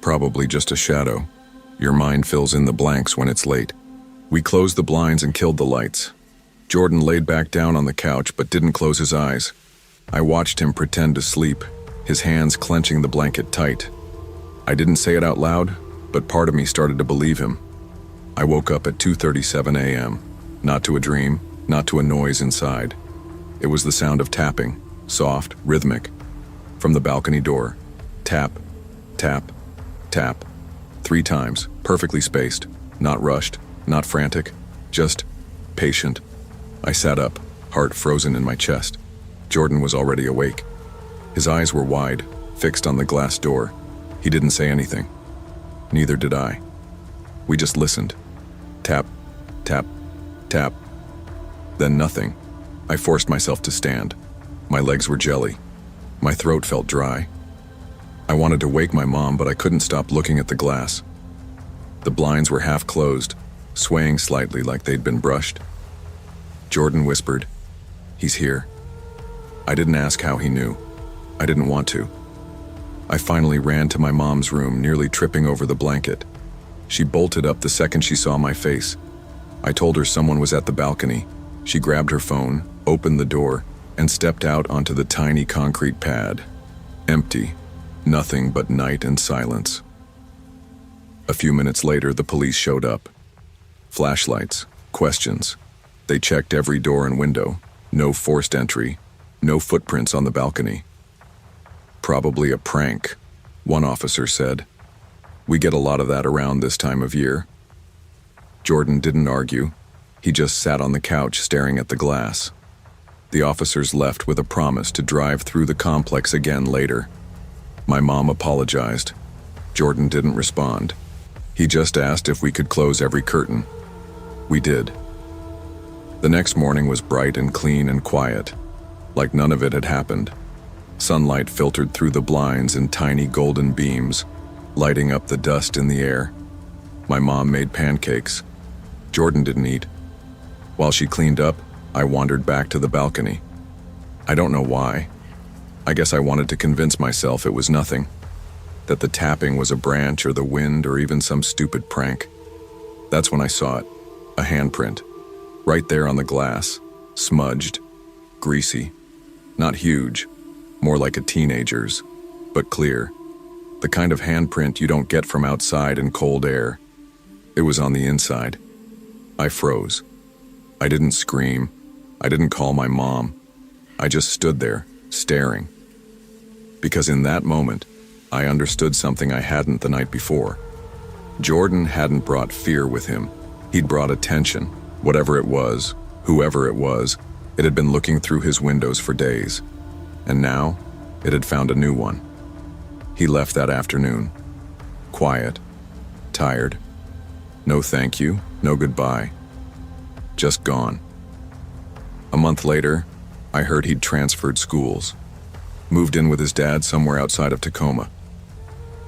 "Probably just a shadow. Your mind fills in the blanks when it's late." We closed the blinds and killed the lights. Jordan laid back down on the couch but didn't close his eyes. I watched him pretend to sleep, his hands clenching the blanket tight. I didn't say it out loud, but part of me started to believe him. I woke up at 2:37 a.m., not to a dream, not to a noise inside. It was the sound of tapping, soft, rhythmic, from the balcony door. Tap, tap, tap. 3 times, perfectly spaced, not rushed, not frantic, just patient. I sat up, heart frozen in my chest. Jordan was already awake. His eyes were wide, fixed on the glass door. He didn't say anything. Neither did I. We just listened. Tap, tap, tap. Then nothing. I forced myself to stand. My legs were jelly. My throat felt dry. I wanted to wake my mom, but I couldn't stop looking at the glass. The blinds were half closed, swaying slightly like they'd been brushed. Jordan whispered, "He's here." I didn't ask how he knew. I didn't want to. I finally ran to my mom's room, nearly tripping over the blanket. She bolted up the second she saw my face. I told her someone was at the balcony. She grabbed her phone, opened the door, and stepped out onto the tiny concrete pad. Empty. Nothing but night and silence. A few minutes later, the police showed up. Flashlights, questions. They checked every door and window. No forced entry. No footprints on the balcony. "Probably a prank," one officer said. "We get a lot of that around this time of year." Jordan didn't argue. He just sat on the couch staring at the glass. The officers left with a promise to drive through the complex again later. My mom apologized. Jordan didn't respond. He just asked if we could close every curtain. We did. The next morning was bright and clean and quiet, like none of it had happened. Sunlight filtered through the blinds in tiny golden beams, lighting up the dust in the air. My mom made pancakes. Jordan didn't eat. While she cleaned up, I wandered back to the balcony. I don't know why. I guess I wanted to convince myself it was nothing, that the tapping was a branch or the wind or even some stupid prank. That's when I saw it, a handprint, right there on the glass, smudged, greasy, not huge, more like a teenager's, but clear. The kind of handprint you don't get from outside in cold air. It was on the inside. I froze. I didn't scream. I didn't call my mom. I just stood there, staring. Because in that moment, I understood something I hadn't the night before. Jordan hadn't brought fear with him. He'd brought attention. Whatever it was, whoever it was, it had been looking through his windows for days. And now, it had found a new one. He left that afternoon. Quiet. Tired. No thank you, no goodbye. Just gone. A month later, I heard he'd transferred schools. Moved in with his dad somewhere outside of Tacoma.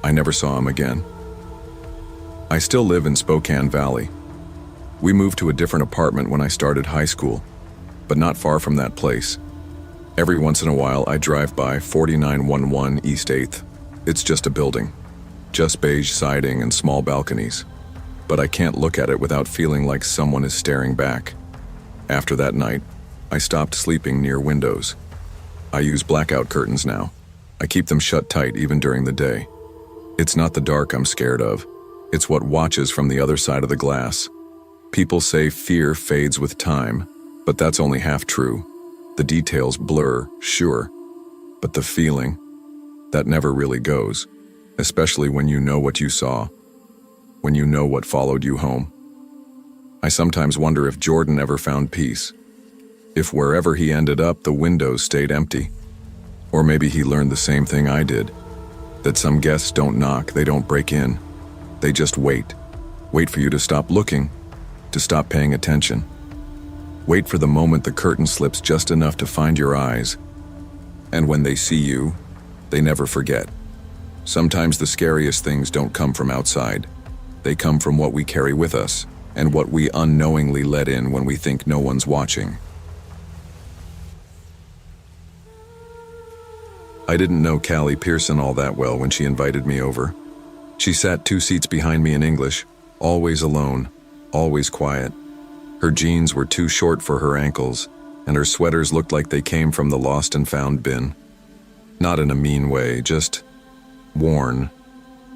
I never saw him again. I still live in Spokane Valley. We moved to a different apartment when I started high school, but not far from that place. Every once in a while, I drive by 4911 East 8th. It's just a building, just beige siding and small balconies. But I can't look at it without feeling like someone is staring back. After that night, I stopped sleeping near windows. I use blackout curtains now. I keep them shut tight even during the day. It's not the dark I'm scared of. It's what watches from the other side of the glass. People say fear fades with time, but that's only half true. The details blur, sure, but the feeling, that never really goes, especially when you know what you saw. when you know what followed you home. I sometimes wonder if Jordan ever found peace. If wherever he ended up, the windows stayed empty. Or maybe he learned the same thing I did, that some guests don't knock, they don't break in. They just wait. Wait for you to stop looking, to stop paying attention. Wait for the moment the curtain slips just enough to find your eyes. And when they see you, they never forget. Sometimes the scariest things don't come from outside. They come from what we carry with us, and what we unknowingly let in when we think no one's watching. I didn't know Callie Pearson all that well when she invited me over. She sat 2 seats behind me in English, always alone, always quiet. Her jeans were too short for her ankles, and her sweaters looked like they came from the lost and found bin. Not in a mean way, just worn,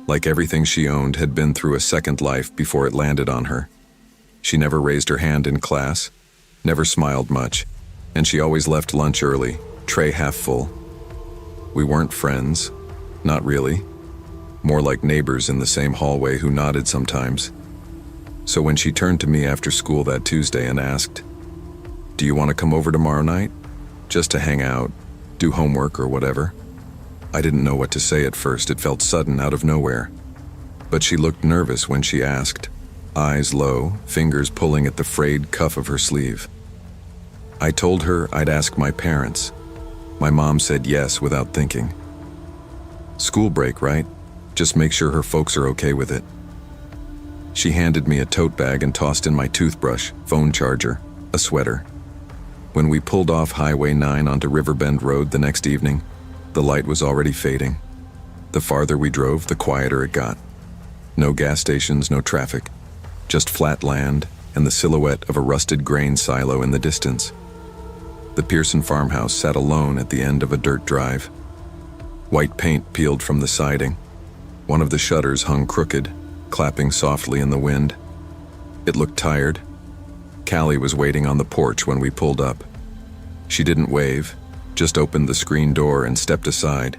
like everything she owned had been through a second life before it landed on her. She never raised her hand in class, never smiled much, and she always left lunch early, tray half full. We weren't friends, not really. More like neighbors in the same hallway who nodded sometimes. So when she turned to me after school that Tuesday and asked, "Do you want to come over tomorrow night? Just to hang out, do homework or whatever?" I didn't know what to say at first. It felt sudden, out of nowhere. But she looked nervous when she asked, eyes low, fingers pulling at the frayed cuff of her sleeve. I told her I'd ask my parents. My mom said yes without thinking. School break, right? Just make sure her folks are okay with it. She handed me a tote bag and tossed in my toothbrush, phone charger, a sweater. When we pulled off Highway 9 onto Riverbend Road the next evening, the light was already fading. The farther we drove, the quieter it got. No gas stations, no traffic. Just flat land and the silhouette of a rusted grain silo in the distance. The Pearson farmhouse sat alone at the end of a dirt drive. White paint peeled from the siding. One of the shutters hung crooked, clapping softly in the wind. It looked tired. Callie was waiting on the porch when we pulled up. She didn't wave, just opened the screen door and stepped aside.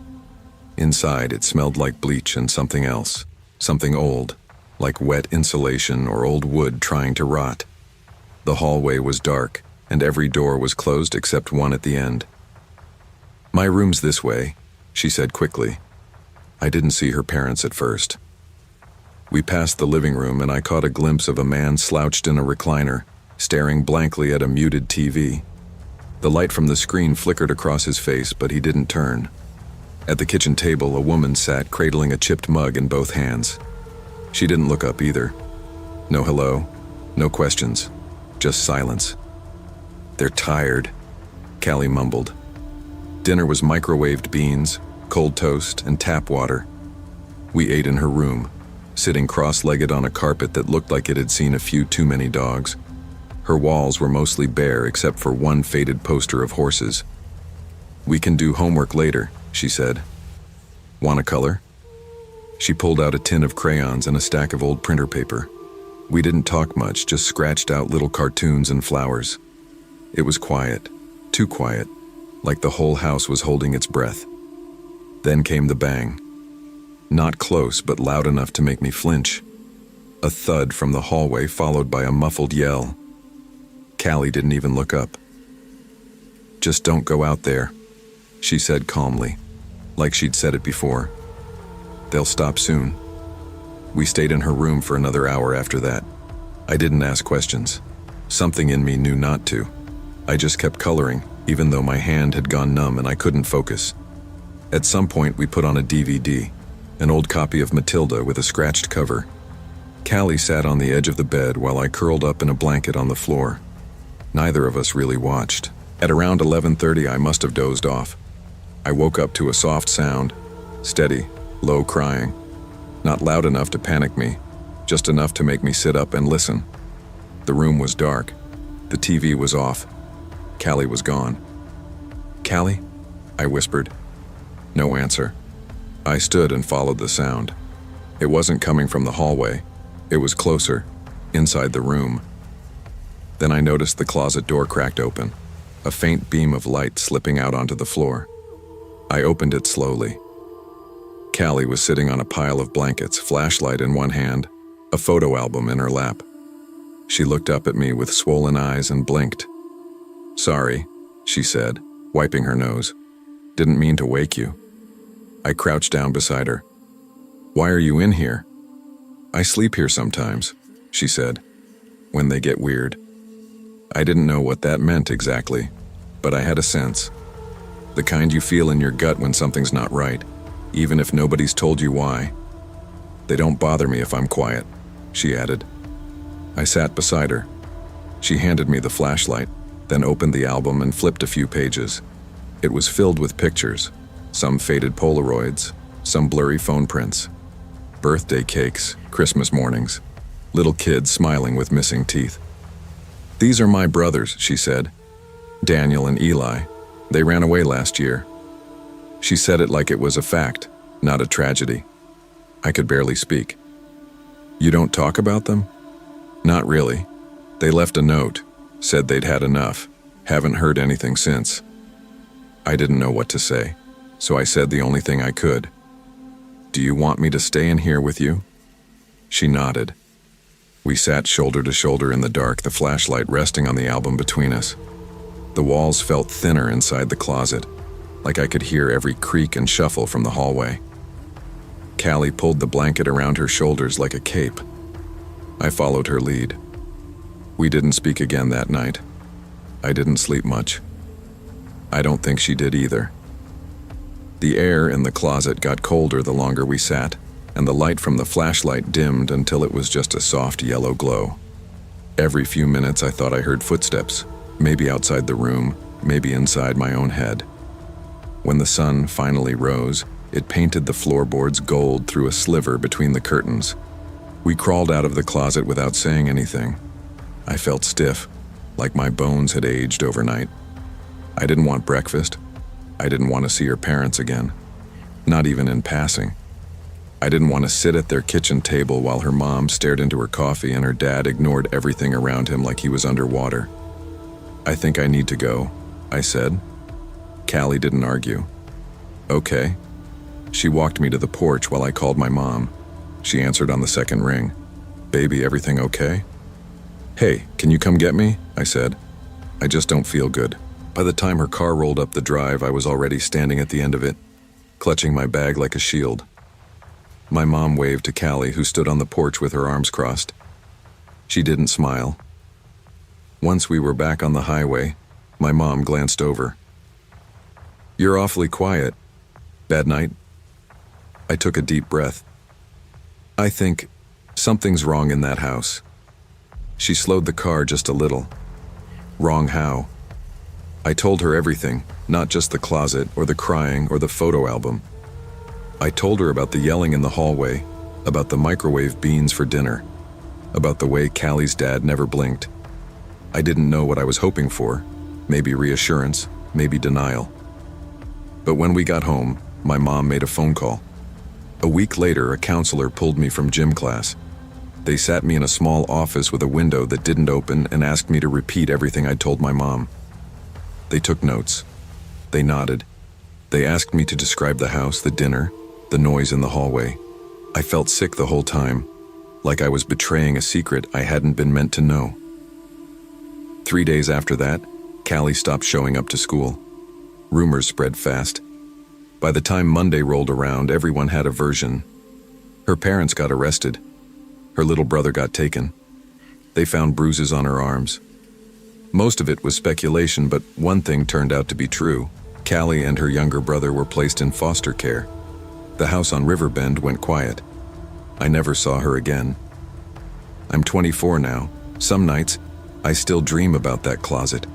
Inside, it smelled like bleach and something else, something old, like wet insulation or old wood trying to rot. The hallway was dark, and every door was closed except one at the end. "My room's this way," she said quickly. I didn't see her parents at first. We passed the living room and I caught a glimpse of a man slouched in a recliner, staring blankly at a muted TV. The light from the screen flickered across his face, but he didn't turn. At the kitchen table, a woman sat cradling a chipped mug in both hands. She didn't look up either. No hello, no questions, just silence. "They're tired," Callie mumbled. Dinner was microwaved beans, cold toast, and tap water. We ate in her room, sitting cross-legged on a carpet that looked like it had seen a few too many dogs. Her walls were mostly bare except for one faded poster of horses. "We can do homework later," she said. "Want a color?" She pulled out a tin of crayons and a stack of old printer paper. We didn't talk much, just scratched out little cartoons and flowers. It was quiet, too quiet, like the whole house was holding its breath. Then came the bang. Not close, but loud enough to make me flinch. A thud from the hallway followed by a muffled yell. Callie didn't even look up. "Just don't go out there," she said calmly, like she'd said it before. "They'll stop soon." We stayed in her room for another hour after that. I didn't ask questions. Something in me knew not to. I just kept coloring, even though my hand had gone numb and I couldn't focus. At some point, we put on a DVD, an old copy of Matilda with a scratched cover. Callie sat on the edge of the bed while I curled up in a blanket on the floor. Neither of us really watched. At around 11:30, I must have dozed off. I woke up to a soft sound, steady, low crying. Not loud enough to panic me, just enough to make me sit up and listen. The room was dark. The TV was off. Callie was gone. "Callie?" I whispered. No answer. I stood and followed the sound. It wasn't coming from the hallway. It was closer, inside the room. Then I noticed the closet door cracked open, a faint beam of light slipping out onto the floor. I opened it slowly. Callie was sitting on a pile of blankets, flashlight in one hand, a photo album in her lap. She looked up at me with swollen eyes and blinked. "Sorry," she said, wiping her nose. "Didn't mean to wake you." I crouched down beside her. "Why are you in here?" "I sleep here sometimes," she said, "when they get weird." I didn't know what that meant exactly, but I had a sense. The kind you feel in your gut when something's not right, even if nobody's told you why. "They don't bother me if I'm quiet," she added. I sat beside her. She handed me the flashlight, then opened the album and flipped a few pages. It was filled with pictures, some faded Polaroids, some blurry phone prints, birthday cakes, Christmas mornings, little kids smiling with missing teeth. "These are my brothers," she said. "Daniel and Eli. They ran away last year." She said it like it was a fact, not a tragedy. I could barely speak. "You don't talk about them?" "Not really. They left a note, said they'd had enough. Haven't heard anything since." I didn't know what to say, so I said the only thing I could. "Do you want me to stay in here with you?" She nodded. We sat shoulder to shoulder in the dark, the flashlight resting on the album between us. The walls felt thinner inside the closet, like I could hear every creak and shuffle from the hallway. Callie pulled the blanket around her shoulders like a cape. I followed her lead. We didn't speak again that night. I didn't sleep much. I don't think she did either. The air in the closet got colder the longer we sat, and the light from the flashlight dimmed until it was just a soft yellow glow. Every few minutes I thought I heard footsteps, maybe outside the room, maybe inside my own head. When the sun finally rose, it painted the floorboards gold through a sliver between the curtains. We crawled out of the closet without saying anything. I felt stiff, like my bones had aged overnight. I didn't want breakfast. I didn't want to see her parents again, not even in passing. I didn't want to sit at their kitchen table while her mom stared into her coffee and her dad ignored everything around him like he was underwater. "I think I need to go," I said. Callie didn't argue. "Okay." She walked me to the porch while I called my mom. She answered on the second ring. "Baby, everything okay?" "Hey, can you come get me?" I said. "I just don't feel good." By the time her car rolled up the drive, I was already standing at the end of it, clutching my bag like a shield. My mom waved to Callie, who stood on the porch with her arms crossed. She didn't smile. Once we were back on the highway, my mom glanced over. "You're awfully quiet. Bad night?" I took a deep breath. "I think something's wrong in that house." She slowed the car just a little. "Wrong how?" I told her everything, not just the closet or the crying or the photo album. I told her about the yelling in the hallway, about the microwave beans for dinner, about the way Callie's dad never blinked. I didn't know what I was hoping for, maybe reassurance, maybe denial. But when we got home, my mom made a phone call. A week later, a counselor pulled me from gym class. They sat me in a small office with a window that didn't open and asked me to repeat everything I'd told my mom. They took notes. They nodded. They asked me to describe the house, the dinner, the noise in the hallway. I felt sick the whole time, like I was betraying a secret I hadn't been meant to know. 3 days after that, Callie stopped showing up to school. Rumors spread fast. By the time Monday rolled around, everyone had a version. Her parents got arrested. Her little brother got taken. They found bruises on her arms. Most of it was speculation, but one thing turned out to be true. Callie and her younger brother were placed in foster care. The house on Riverbend went quiet. I never saw her again. I'm 24 now. Some nights, I still dream about that closet.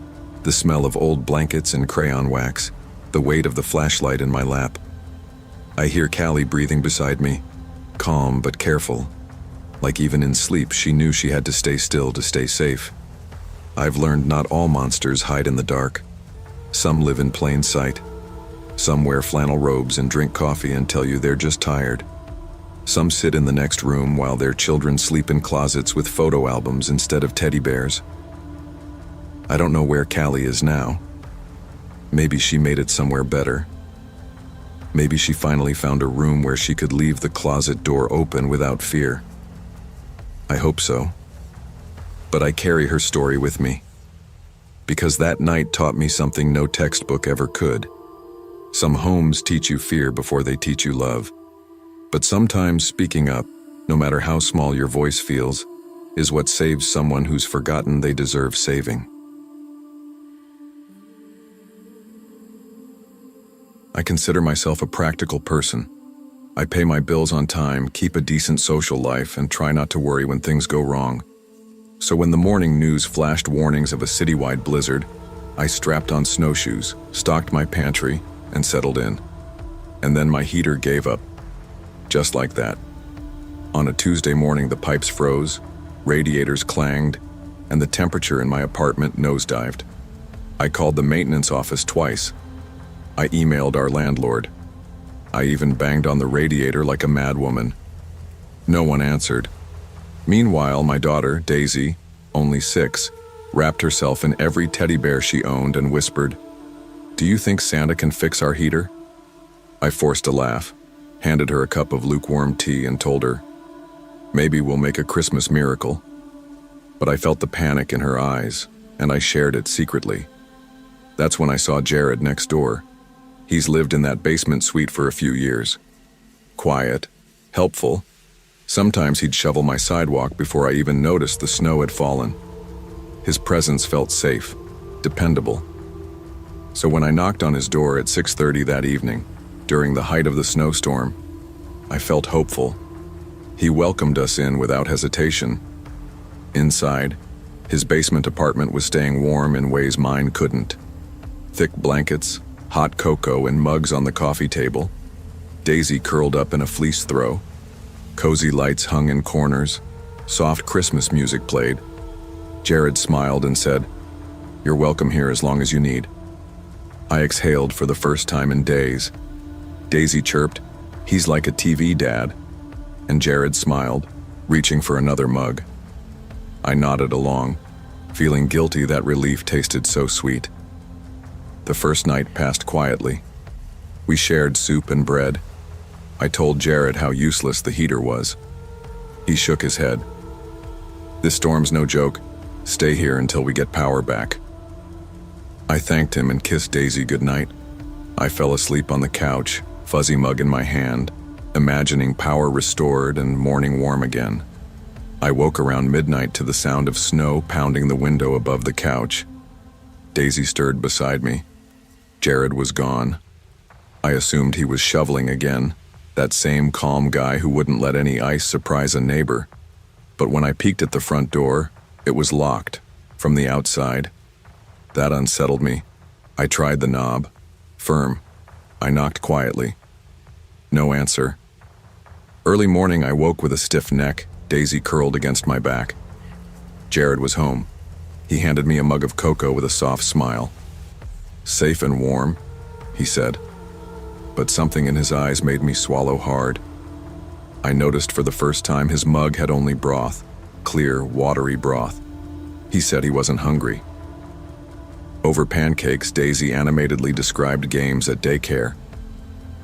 The smell of old blankets and crayon wax. The weight of the flashlight in my lap. I hear Callie breathing beside me, calm but careful. Like even in sleep, she knew she had to stay still to stay safe. I've learned not all monsters hide in the dark. Some live in plain sight. Some wear flannel robes and drink coffee and tell you they're just tired. Some sit in the next room while their children sleep in closets with photo albums instead of teddy bears. I don't know where Callie is now. Maybe she made it somewhere better. Maybe she finally found a room where she could leave the closet door open without fear. I hope so. But I carry her story with me. Because that night taught me something no textbook ever could. Some homes teach you fear before they teach you love. But sometimes speaking up, no matter how small your voice feels, is what saves someone who's forgotten they deserve saving. I consider myself a practical person. I pay my bills on time, keep a decent social life, and try not to worry when things go wrong. So when the morning news flashed warnings of a citywide blizzard, I strapped on snowshoes, stocked my pantry, and settled in. And then my heater gave up. Just like that. On a Tuesday morning, the pipes froze, radiators clanged, and the temperature in my apartment nosedived. I called the maintenance office twice. I emailed our landlord. I even banged on the radiator like a madwoman. No one answered. Meanwhile, my daughter, Daisy, only 6, wrapped herself in every teddy bear she owned and whispered, "Do you think Santa can fix our heater?" I forced a laugh, handed her a cup of lukewarm tea and told her, "Maybe we'll make a Christmas miracle." But I felt the panic in her eyes, and I shared it secretly. That's when I saw Jared next door. He's lived in that basement suite for a few years. Quiet, helpful. Sometimes he'd shovel my sidewalk before I even noticed the snow had fallen. His presence felt safe, dependable. So when I knocked on his door at 6:30 that evening, during the height of the snowstorm, I felt hopeful. He welcomed us in without hesitation. Inside, his basement apartment was staying warm in ways mine couldn't. Thick blankets, hot cocoa and mugs on the coffee table, Daisy curled up in a fleece throw, cozy lights hung in corners, soft Christmas music played. Jared smiled and said, "You're welcome here as long as you need." I exhaled for the first time in days. Daisy chirped, "He's like a TV dad." And Jared smiled, reaching for another mug. I nodded along, feeling guilty that relief tasted so sweet. The first night passed quietly. We shared soup and bread. I told Jared how useless the heater was. He shook his head. "This storm's no joke. Stay here until we get power back." I thanked him and kissed Daisy goodnight. I fell asleep on the couch, fuzzy mug in my hand, imagining power restored and morning warm again. I woke around midnight to the sound of snow pounding the window above the couch. Daisy stirred beside me. Jared was gone. I assumed he was shoveling again, that same calm guy who wouldn't let any ice surprise a neighbor. But when I peeked at the front door, it was locked, from the outside. That unsettled me. I tried the knob. Firm. I knocked quietly. No answer. Early morning, I woke with a stiff neck, Daisy curled against my back. Jared was home. He handed me a mug of cocoa with a soft smile. "Safe and warm," he said. But something in his eyes made me swallow hard. I noticed for the first time his mug had only broth, clear, watery broth. He said he wasn't hungry. Over pancakes, Daisy animatedly described games at daycare.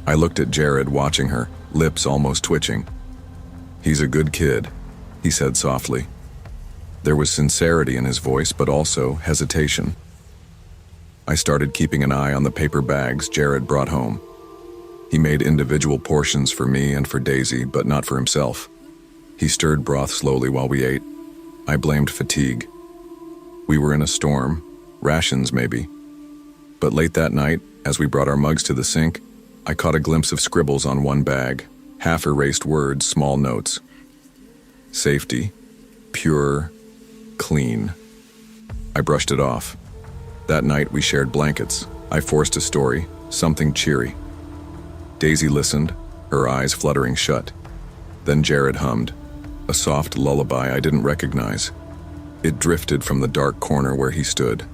I looked at Jared, watching her, lips almost twitching. "He's a good kid," he said softly. There was sincerity in his voice, but also hesitation. I started keeping an eye on the paper bags Jared brought home. He made individual portions for me and for Daisy, but not for himself. He stirred broth slowly while we ate. I blamed fatigue. We were in a storm, rations maybe. But late that night, as we brought our mugs to the sink, I caught a glimpse of scribbles on one bag, half-erased words, small notes. Safety, pure, clean. I brushed it off. That night we shared blankets. I forced a story, something cheery. Daisy listened, her eyes fluttering shut. Then Jared hummed, a soft lullaby I didn't recognize. It drifted from the dark corner where he stood,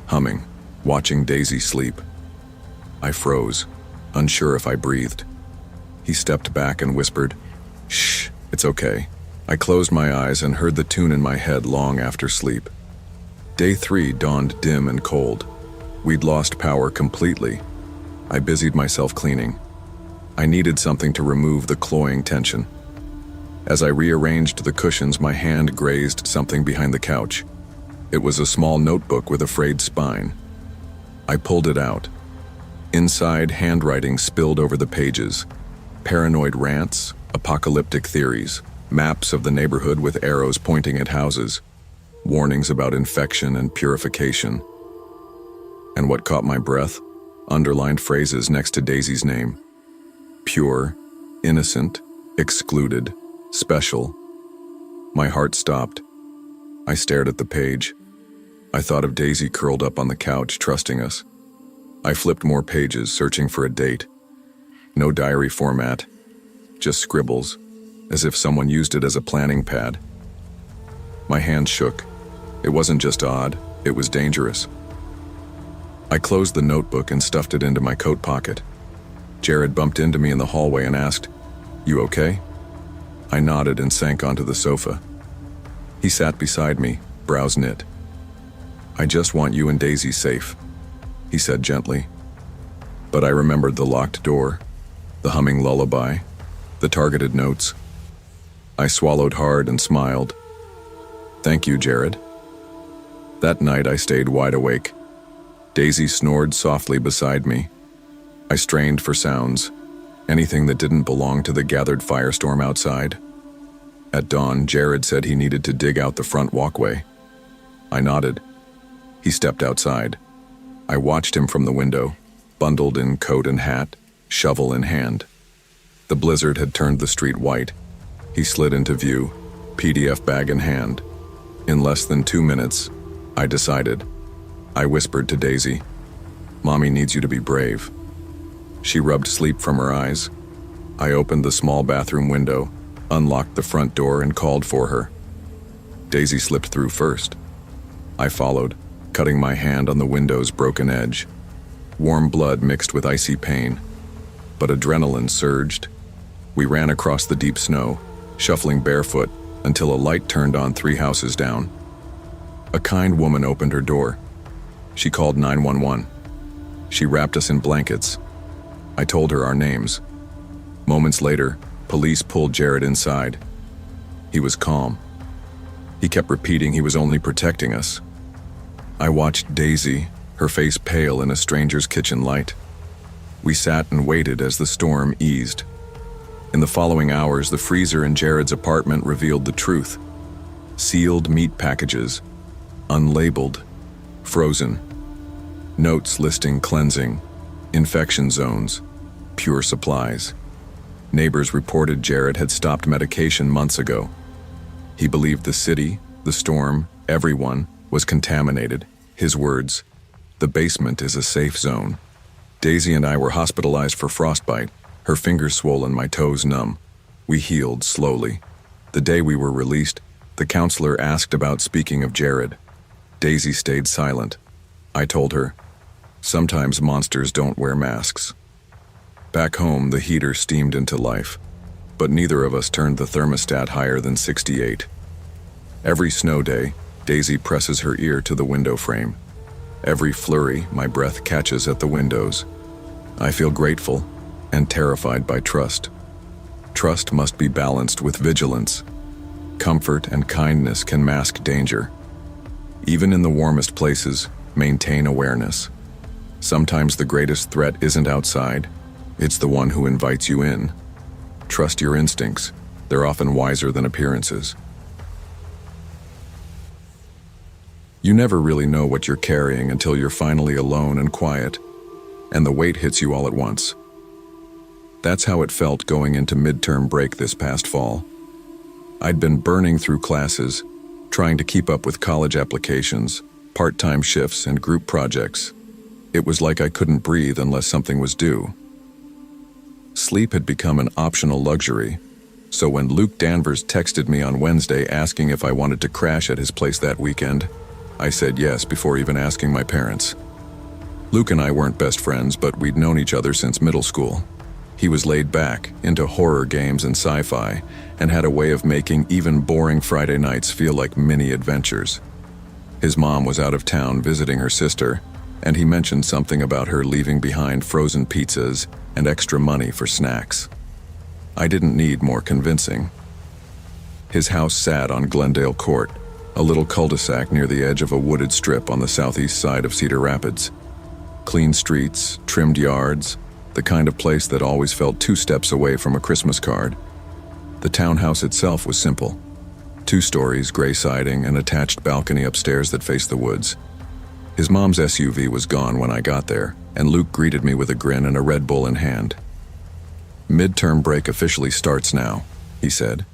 humming, watching Daisy sleep. I froze, unsure if I breathed. He stepped back and whispered, "Shh, it's okay." I closed my eyes and heard the tune in my head long after sleep. Day 3 dawned dim and cold. We'd lost power completely. I busied myself cleaning. I needed something to remove the cloying tension. As I rearranged the cushions, my hand grazed something behind the couch. It was a small notebook with a frayed spine. I pulled it out. Inside, handwriting spilled over the pages. Paranoid rants, apocalyptic theories, maps of the neighborhood with arrows pointing at houses, warnings about infection and purification. And what caught my breath? Underlined phrases next to Daisy's name. Pure, innocent, excluded, special. My heart stopped. I stared at the page. I thought of Daisy curled up on the couch, trusting us. I flipped more pages, searching for a date. No diary format, just scribbles, as if someone used it as a planning pad. My hand shook. It wasn't just odd, it was dangerous. I closed the notebook and stuffed it into my coat pocket. Jared bumped into me in the hallway and asked, "You okay?" I nodded and sank onto the sofa. He sat beside me, brows knit. "I just want you and Daisy safe," he said gently. But I remembered the locked door, the humming lullaby, the targeted notes. I swallowed hard and smiled. "Thank you, Jared." That night I stayed wide awake. Daisy snored softly beside me. I strained for sounds, anything that didn't belong to the gathered firestorm outside. At dawn, Jared said he needed to dig out the front walkway. I nodded. He stepped outside. I watched him from the window, bundled in coat and hat, shovel in hand. The blizzard had turned the street white. He slid into view, PDF bag in hand. In less than 2 minutes, I decided. I whispered to Daisy, "Mommy needs you to be brave." She rubbed sleep from her eyes. I opened the small bathroom window, unlocked the front door, and called for her. Daisy slipped through first. I followed, cutting my hand on the window's broken edge. Warm blood mixed with icy pain, but adrenaline surged. We ran across the deep snow, shuffling barefoot, until a light turned on 3 houses down. A kind woman opened her door. She called 911. She wrapped us in blankets. I told her our names. Moments later, police pulled Jared inside. He was calm. He kept repeating he was only protecting us. I watched Daisy, her face pale in a stranger's kitchen light. We sat and waited as the storm eased. In the following hours, the freezer in Jared's apartment revealed the truth. Sealed meat packages, unlabeled, frozen. Notes listing cleansing, infection zones, pure supplies. Neighbors reported Jared had stopped medication months ago. He believed the city, the storm, everyone was contaminated. His words, "The basement is a safe zone." Daisy and I were hospitalized for frostbite, her fingers swollen, my toes numb. We healed slowly. The day we were released, the counselor asked about speaking of Jared. Daisy stayed silent. I told her, "Sometimes monsters don't wear masks." Back home, the heater steamed into life, but neither of us turned the thermostat higher than 68. Every snow day, Daisy presses her ear to the window frame. Every flurry, my breath catches at the windows. I feel grateful and terrified by trust. Trust must be balanced with vigilance. Comfort and kindness can mask danger. Even in the warmest places, maintain awareness. Sometimes the greatest threat isn't outside, it's the one who invites you in. Trust your instincts, they're often wiser than appearances. You never really know what you're carrying until you're finally alone and quiet, and the weight hits you all at once. That's how it felt going into midterm break this past fall. I'd been burning through classes, trying to keep up with college applications, part-time shifts, and group projects. It was like I couldn't breathe unless something was due. Sleep had become an optional luxury, so when Luke Danvers texted me on Wednesday asking if I wanted to crash at his place that weekend, I said yes before even asking my parents. Luke and I weren't best friends, but we'd known each other since middle school. He was laid back, into horror games and sci-fi, and had a way of making even boring Friday nights feel like mini adventures. His mom was out of town visiting her sister, and he mentioned something about her leaving behind frozen pizzas and extra money for snacks. I didn't need more convincing. His house sat on Glendale Court, a little cul-de-sac near the edge of a wooded strip on the southeast side of Cedar Rapids. Clean streets, trimmed yards, the kind of place that always felt 2 steps away from a Christmas card. The townhouse itself was simple. 2 stories, gray siding, an attached balcony upstairs that faced the woods. His mom's SUV was gone when I got there, and Luke greeted me with a grin and a Red Bull in hand. "Midterm break officially starts now," he said.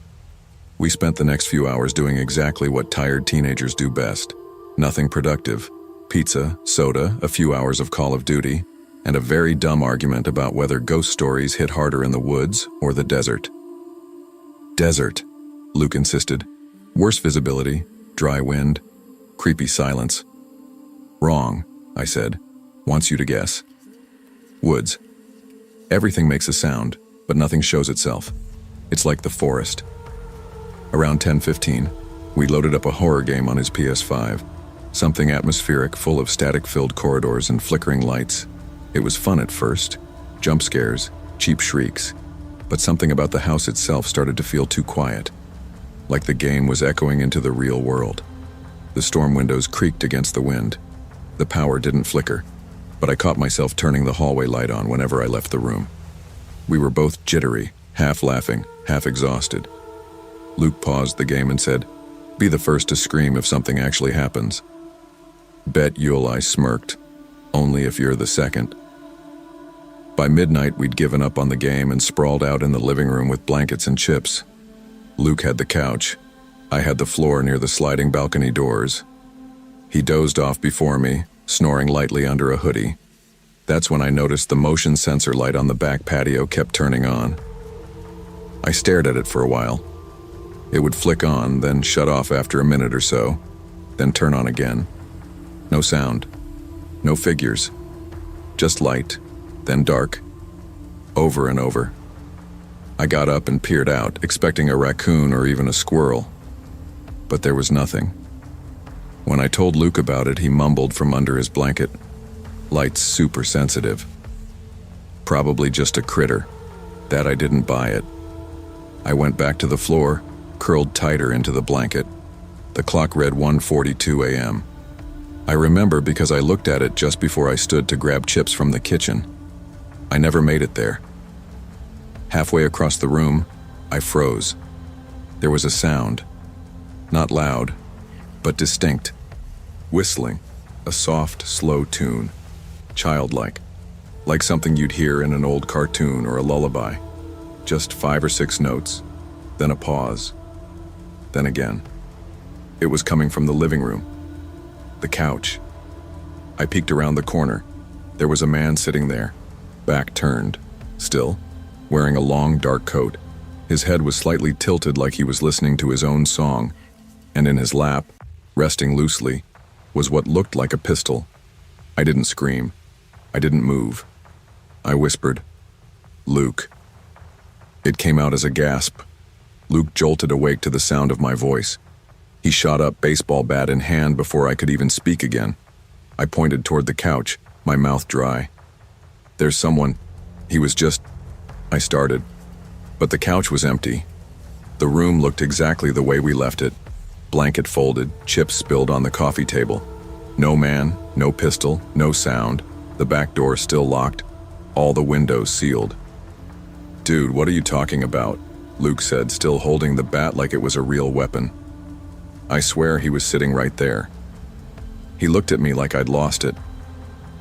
We spent the next few hours doing exactly what tired teenagers do best. Nothing productive. Pizza, soda, a few hours of Call of Duty, and a very dumb argument about whether ghost stories hit harder in the woods or the desert. "Desert," Luke insisted. "Worse visibility, dry wind, creepy silence." "Wrong," I said. "Wants you to guess." "Woods. Everything makes a sound, but nothing shows itself. It's like the forest." Around 10:15, we loaded up a horror game on his PS5. Something atmospheric, full of static-filled corridors and flickering lights. It was fun at first. Jump scares, cheap shrieks. But something about the house itself started to feel too quiet. Like the game was echoing into the real world. The storm windows creaked against the wind. The power didn't flicker, but I caught myself turning the hallway light on whenever I left the room. We were both jittery, half laughing, half exhausted. Luke paused the game and said, "Be the first to scream if something actually happens." "Bet you'll," I smirked. "Only if you're the second." By midnight, we'd given up on the game and sprawled out in the living room with blankets and chips. Luke had the couch. I had the floor near the sliding balcony doors. He dozed off before me, snoring lightly under a hoodie. That's when I noticed the motion sensor light on the back patio kept turning on. I stared at it for a while. It would flick on, then shut off after a minute or so, then turn on again. No sound. No figures. Just light, then dark. Over and over. I got up and peered out, expecting a raccoon or even a squirrel. But there was nothing. When I told Luke about it, he mumbled from under his blanket. "Light's super sensitive." Probably just a critter. That I didn't buy it. I went back to the floor, curled tighter into the blanket. The clock read 1:42 a.m. I remember because I looked at it just before I stood to grab chips from the kitchen. I never made it there. Halfway across the room, I froze. There was a sound. Not loud, but distinct. Whistling. A soft, slow tune. Childlike. Like something you'd hear in an old cartoon or a lullaby. Just 5 or 6 notes. Then a pause. Then again. It was coming from the living room. The couch. I peeked around the corner. There was a man sitting there, back turned, still, wearing a long dark coat. His head was slightly tilted like he was listening to his own song, and in his lap, resting loosely, was what looked like a pistol. I didn't scream. I didn't move. I whispered, "Luke." It came out as a gasp. Luke jolted awake to the sound of my voice. He shot up, baseball bat in hand, before I could even speak again. I pointed toward the couch, my mouth dry. "There's someone." He was just... I started. But the couch was empty. The room looked exactly the way we left it. Blanket folded, chips spilled on the coffee table. No man, no pistol, no sound. The back door still locked. All the windows sealed. "Dude, what are you talking about?" Luke said, still holding the bat like it was a real weapon. I swear he was sitting right there. He looked at me like I'd lost it.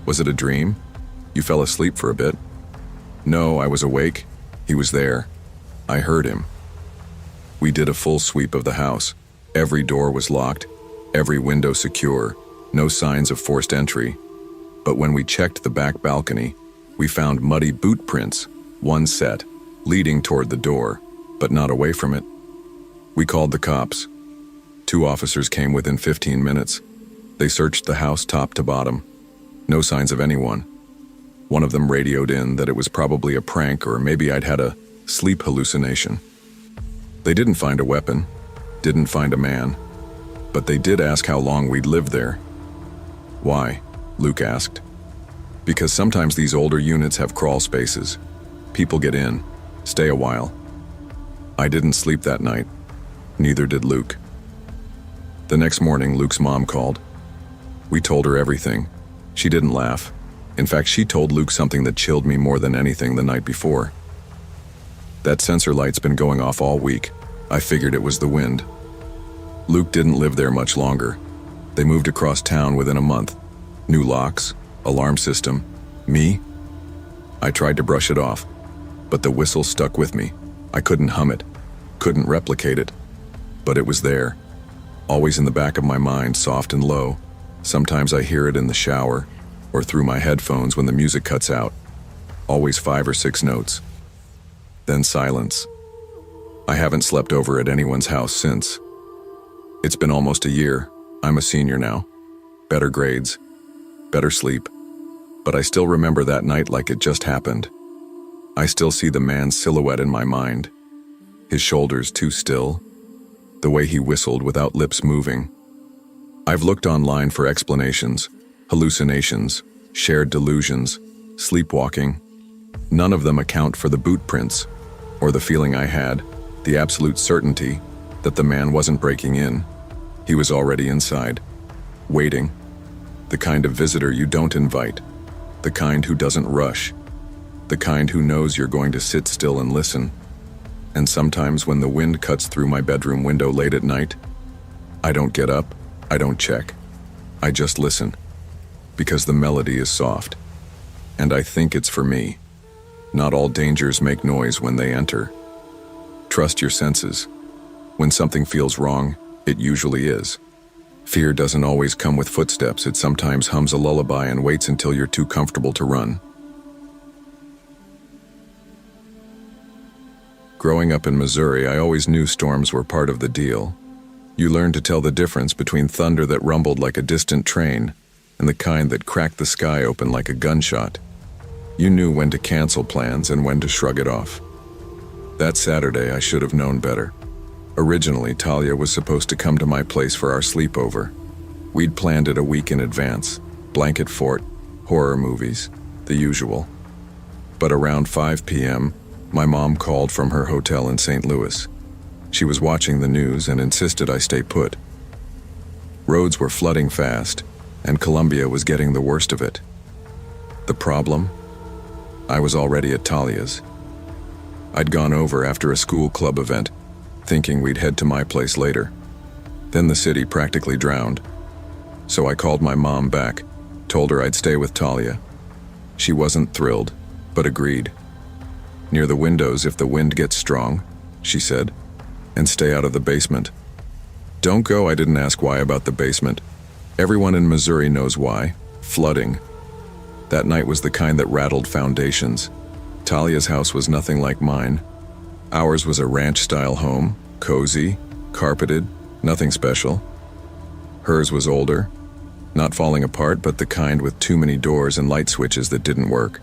"Was it a dream? You fell asleep for a bit?" "No, I was awake. He was there. I heard him." We did a full sweep of the house. Every door was locked, every window secure, no signs of forced entry. But when we checked the back balcony, we found muddy boot prints, one set, leading toward the door, but not away from it. We called the cops. 2 officers came within 15 minutes. They searched the house top to bottom. No signs of anyone. One of them radioed in that it was probably a prank, or maybe I'd had a sleep hallucination. They didn't find a weapon, didn't find a man, but they did ask how long we'd lived there. "Why?" Luke asked. "Because sometimes these older units have crawl spaces. People get in, stay a while." I didn't sleep that night. Neither did Luke. The next morning, Luke's mom called. We told her everything. She didn't laugh. In fact, she told Luke something that chilled me more than anything the night before. That sensor light's been going off all week. I figured it was the wind. Luke didn't live there much longer. They moved across town within a month. New locks, alarm system, me. I tried to brush it off, but the whistle stuck with me. I couldn't hum it, couldn't replicate it, but it was there, always in the back of my mind, soft and low. Sometimes I hear it in the shower or through my headphones when the music cuts out. Always 5 or 6 notes. Then silence. I haven't slept over at anyone's house since. It's been almost a year. I'm a senior now. Better grades, better sleep. But I still remember that night like it just happened. I still see the man's silhouette in my mind. His shoulders too still. The way he whistled without lips moving. I've looked online for explanations, hallucinations, shared delusions, sleepwalking. None of them account for the boot prints, or the feeling I had, the absolute certainty that the man wasn't breaking in. He was already inside, waiting. The kind of visitor you don't invite, the kind who doesn't rush, the kind who knows you're going to sit still and listen. And sometimes when the wind cuts through my bedroom window late at night, I don't get up, I don't check. I just listen, because the melody is soft. And I think it's for me. Not all dangers make noise when they enter. Trust your senses. When something feels wrong, it usually is. Fear doesn't always come with footsteps. It sometimes hums a lullaby and waits until you're too comfortable to run. Growing up in Missouri, I always knew storms were part of the deal. You learn to tell the difference between thunder that rumbled like a distant train and the kind that cracked the sky open like a gunshot. You knew when to cancel plans and when to shrug it off. That Saturday, I should have known better. Originally, Talia was supposed to come to my place for our sleepover. We'd planned it a week in advance. Blanket fort, horror movies, the usual. But around 5 p.m., my mom called from her hotel in St. Louis. She was watching the news and insisted I stay put. Roads were flooding fast, and Columbia was getting the worst of it. The problem? I was already at Talia's. I'd gone over after a school club event, thinking we'd head to my place later. Then the city practically drowned. So I called my mom back, told her I'd stay with Talia. She wasn't thrilled, but agreed. Near the windows if the wind gets strong, she said, and stay out of the basement. Don't go, I didn't ask why about the basement. Everyone in Missouri knows why. Flooding. That night was the kind that rattled foundations. Talia's house was nothing like mine. Ours was a ranch-style home, cozy, carpeted, nothing special. Hers was older, not falling apart, but the kind with too many doors and light switches that didn't work.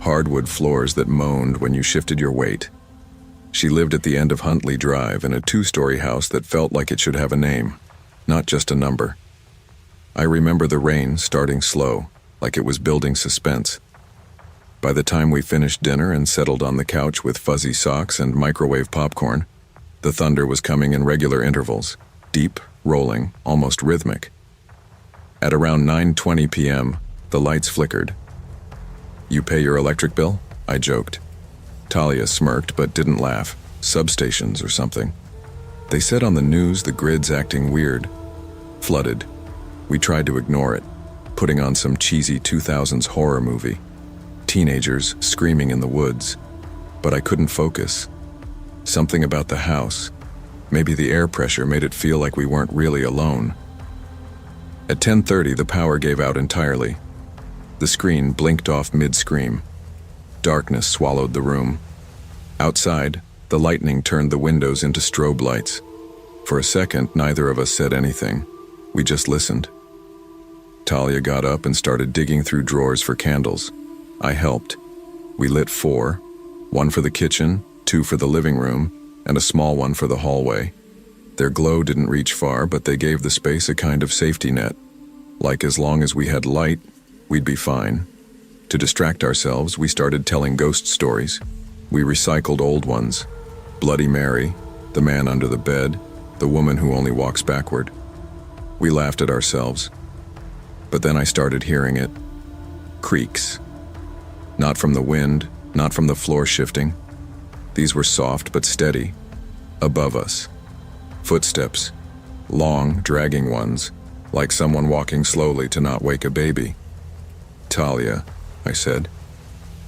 Hardwood floors that moaned when you shifted your weight. She lived at the end of Huntley Drive in a 2-story house that felt like it should have a name, not just a number. I remember the rain starting slow, like it was building suspense. By the time we finished dinner and settled on the couch with fuzzy socks and microwave popcorn, the thunder was coming in regular intervals, deep, rolling, almost rhythmic. At around 9:20 p.m., the lights flickered. "You pay your electric bill?" I joked. Talia smirked but didn't laugh. Substations or something. They said on the news the grid's acting weird. Flooded. We tried to ignore it, putting on some cheesy 2000s horror movie. Teenagers screaming in the woods. But I couldn't focus. Something about the house, maybe the air pressure, made it feel like we weren't really alone. At 10:30, the power gave out entirely. The screen blinked off mid-scream. Darkness swallowed the room. Outside, the lightning turned the windows into strobe lights. For a second, neither of us said anything. We just listened. Talia got up and started digging through drawers for candles. I helped. We lit 4, 1 for the kitchen, 2 for the living room, and a small one for the hallway. Their glow didn't reach far, but they gave the space a kind of safety net. Like as long as we had light, we'd be fine. To distract ourselves, we started telling ghost stories. We recycled old ones. Bloody Mary, the man under the bed, the woman who only walks backward. We laughed at ourselves. But then I started hearing it. Creaks. Not from the wind, not from the floor shifting. These were soft but steady. Above us. Footsteps. Long, dragging ones, like someone walking slowly to not wake a baby. "Talia," I said.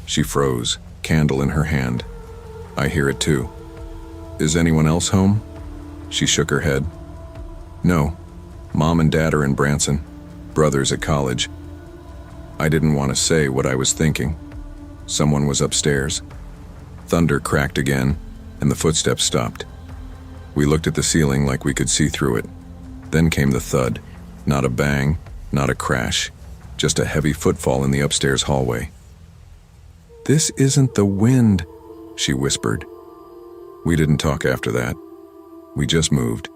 She froze, candle in her hand. "I hear it too." "Is anyone else home?" She shook her head. "No. Mom and Dad are in Branson. Brothers at college." I didn't want to say what I was thinking. Someone was upstairs. Thunder cracked again, and the footsteps stopped. We looked at the ceiling like we could see through it. Then came the thud. Not a bang, not a crash, just a heavy footfall in the upstairs hallway. "This isn't the wind," she whispered. We didn't talk after that. We just moved.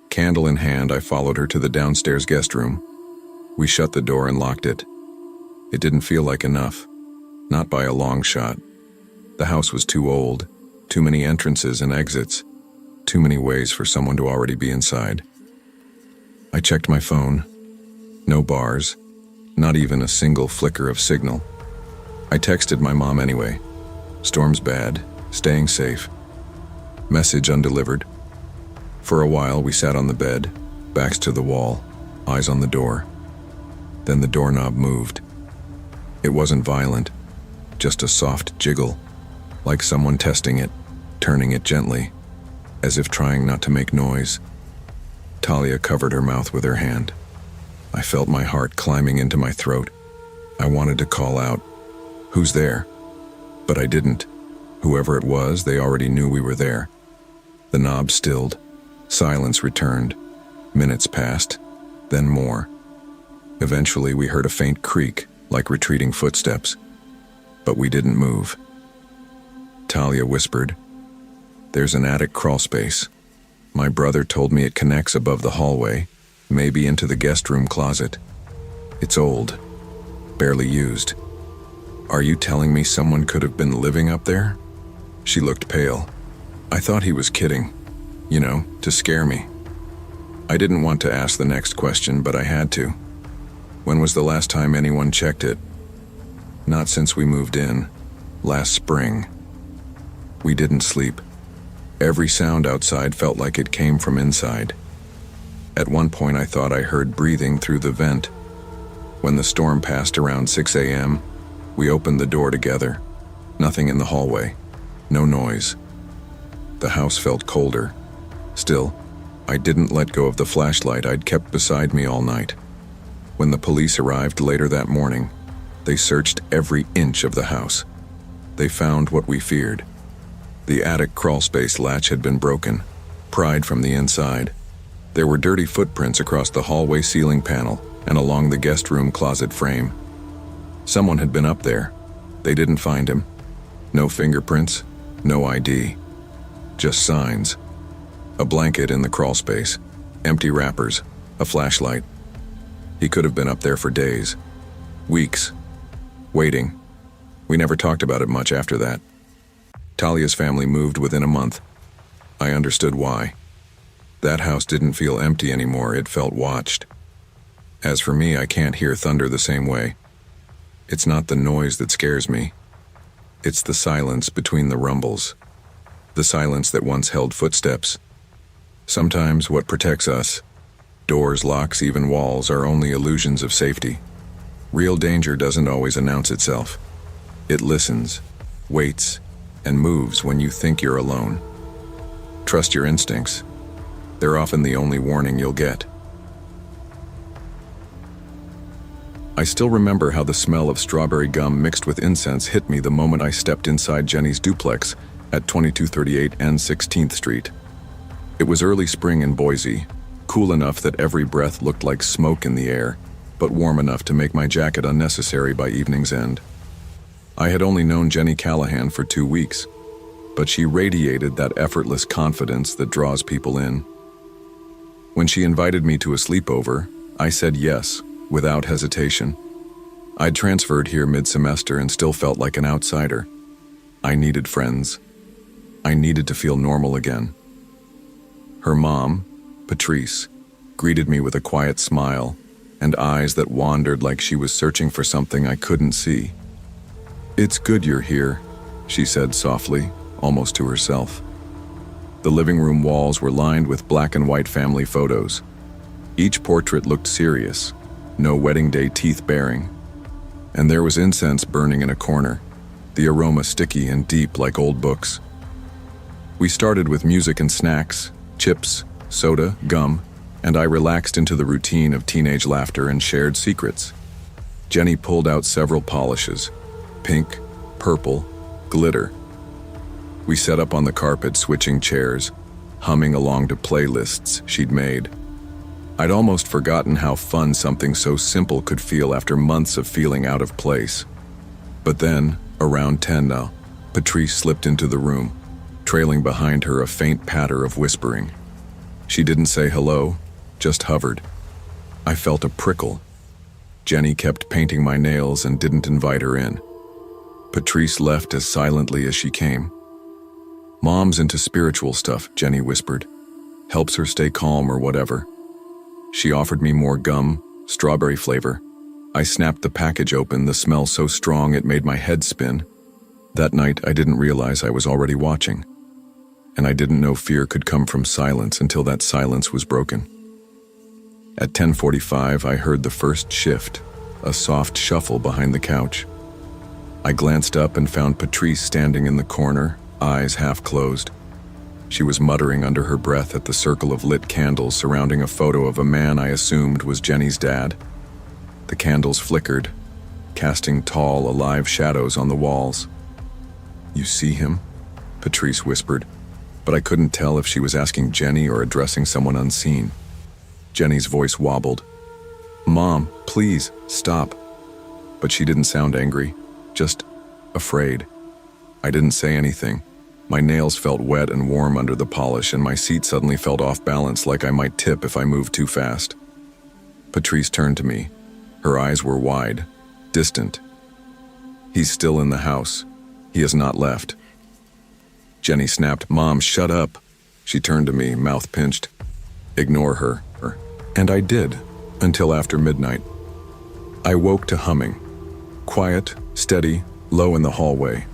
Candle in hand, I followed her to the downstairs guest room. We shut the door and locked it. It didn't feel like enough. Not by a long shot. The house was too old, too many entrances and exits, too many ways for someone to already be inside. I checked my phone. No bars, not even a single flicker of signal. I texted my mom anyway. "Storm's bad, staying safe." Message undelivered. For a while we sat on the bed, backs to the wall, eyes on the door. Then the doorknob moved. It wasn't violent, just a soft jiggle, like someone testing it, turning it gently, as if trying not to make noise. Talia covered her mouth with her hand. I felt my heart climbing into my throat. I wanted to call out, "Who's there?" But I didn't. Whoever it was, they already knew we were there. The knob stilled. Silence returned. Minutes passed, then more. Eventually we heard a faint creak, like retreating footsteps. But we didn't move. Talia whispered, "There's an attic crawl space. My brother told me it connects above the hallway, maybe into the guest room closet. It's old, barely used." "Are you telling me someone could have been living up there?" She looked pale. I thought he was kidding, to scare me. I didn't want to ask the next question, but I had to. When was the last time anyone checked it? Not since we moved in, last spring. We didn't sleep. Every sound outside felt like it came from inside. At one point I thought I heard breathing through the vent. When the storm passed around 6 a.m., we opened the door together. Nothing in the hallway. No noise. The house felt colder. Still, I didn't let go of the flashlight I'd kept beside me all night. When the police arrived later that morning, they searched every inch of the house. They found what we feared. The attic crawlspace latch had been broken, pried from the inside. There were dirty footprints across the hallway ceiling panel and along the guest room closet frame. Someone had been up there. They didn't find him. No fingerprints, no ID. Just signs. A blanket in the crawlspace, empty wrappers, a flashlight. He could have been up there for days, weeks, waiting. We never talked about it much after that. Talia's family moved within a month. I understood why. That house didn't feel empty anymore, it felt watched. As for me, I can't hear thunder the same way. It's not the noise that scares me. It's the silence between the rumbles. The silence that once held footsteps. Sometimes what protects us, doors, locks, even walls, are only illusions of safety. Real danger doesn't always announce itself. It listens, waits, and moves when you think you're alone. Trust your instincts. They're often the only warning you'll get. I still remember how the smell of strawberry gum mixed with incense hit me the moment I stepped inside Jenny's duplex at 2238 and 16th Street. It was early spring in Boise, cool enough that every breath looked like smoke in the air, but warm enough to make my jacket unnecessary by evening's end. I had only known Jenny Callahan for 2 weeks, but she radiated that effortless confidence that draws people in. When she invited me to a sleepover, I said yes, without hesitation. I'd transferred here mid-semester and still felt like an outsider. I needed friends. I needed to feel normal again. Her mom, Patrice, greeted me with a quiet smile and eyes that wandered like she was searching for something I couldn't see. "It's good you're here," she said softly, almost to herself. The living room walls were lined with black and white family photos. Each portrait looked serious, no wedding day teeth baring. And there was incense burning in a corner, the aroma sticky and deep like old books. We started with music and snacks, chips, soda, gum, and I relaxed into the routine of teenage laughter and shared secrets. Jenny pulled out several polishes, pink, purple, glitter. We set up on the carpet, switching chairs, humming along to playlists she'd made. I'd almost forgotten how fun something so simple could feel after months of feeling out of place. But then, around 10 now, Patrice slipped into the room, trailing behind her a faint patter of whispering. She didn't say hello, just hovered. I felt a prickle. Jenny kept painting my nails and didn't invite her in. Patrice left as silently as she came. "Mom's into spiritual stuff," Jenny whispered. "Helps her stay calm or whatever." She offered me more gum, strawberry flavor. I snapped the package open, the smell so strong it made my head spin. That night, I didn't realize I was already watching. And I didn't know fear could come from silence until that silence was broken. At 10:45, I heard the first shift, a soft shuffle behind the couch. I glanced up and found Patrice standing in the corner, eyes half closed. She was muttering under her breath at the circle of lit candles surrounding a photo of a man I assumed was Jenny's dad. The candles flickered, casting tall, alive shadows on the walls. "You see him?" Patrice whispered, but I couldn't tell if she was asking Jenny or addressing someone unseen. Jenny's voice wobbled. "Mom, please, stop." But she didn't sound angry, just afraid. I didn't say anything. My nails felt wet and warm under the polish, and my seat suddenly felt off balance, like I might tip if I moved too fast. Patrice turned to me. Her eyes were wide, distant. "He's still in the house. He has not left." Jenny snapped, "Mom, shut up." She turned to me, mouth pinched. "Ignore her." And I did, until after midnight. I woke to humming. Quiet, steady, low in the hallway.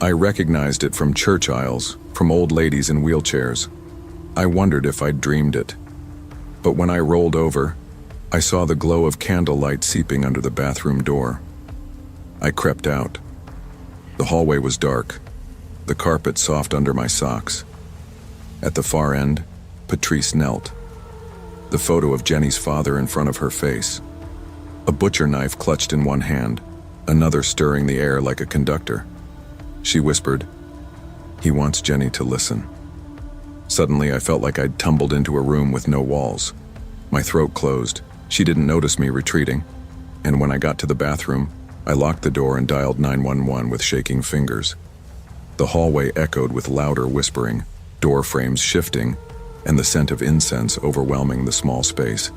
I recognized it from church aisles, from old ladies in wheelchairs. I wondered if I'd dreamed it. But when I rolled over, I saw the glow of candlelight seeping under the bathroom door. I crept out. The hallway was dark, the carpet soft under my socks. At the far end, Patrice knelt, the photo of Jenny's father in front of her face. A butcher knife clutched in one hand, another stirring the air like a conductor. She whispered, "He wants Jenny to listen." Suddenly, I felt like I'd tumbled into a room with no walls. My throat closed. She didn't notice me retreating. And when I got to the bathroom, I locked the door and dialed 911 with shaking fingers. The hallway echoed with louder whispering, door frames shifting, and the scent of incense overwhelming the small space.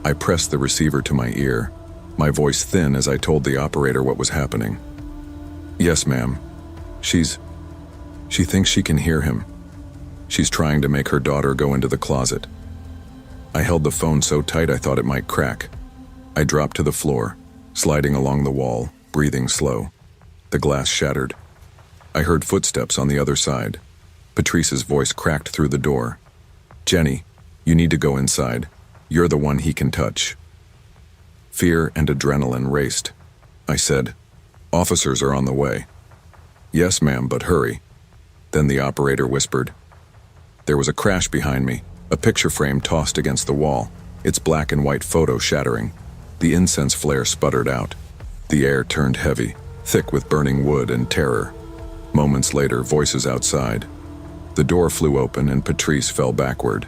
I pressed the receiver to my ear, my voice thin as I told the operator what was happening. "Yes, ma'am. She thinks she can hear him. She's trying to make her daughter go into the closet." I held the phone so tight I thought it might crack. I dropped to the floor, sliding along the wall, breathing slow. The glass shattered. I heard footsteps on the other side. Patrice's voice cracked through the door. "Jenny, you need to go inside. You're the one he can touch." Fear and adrenaline raced. I said, "Officers are on the way." "Yes, ma'am, but hurry." Then the operator whispered. There was a crash behind me, a picture frame tossed against the wall, its black and white photo shattering. The incense flare sputtered out. The air turned heavy, thick with burning wood and terror. Moments later, voices outside. The door flew open and Patrice fell backward.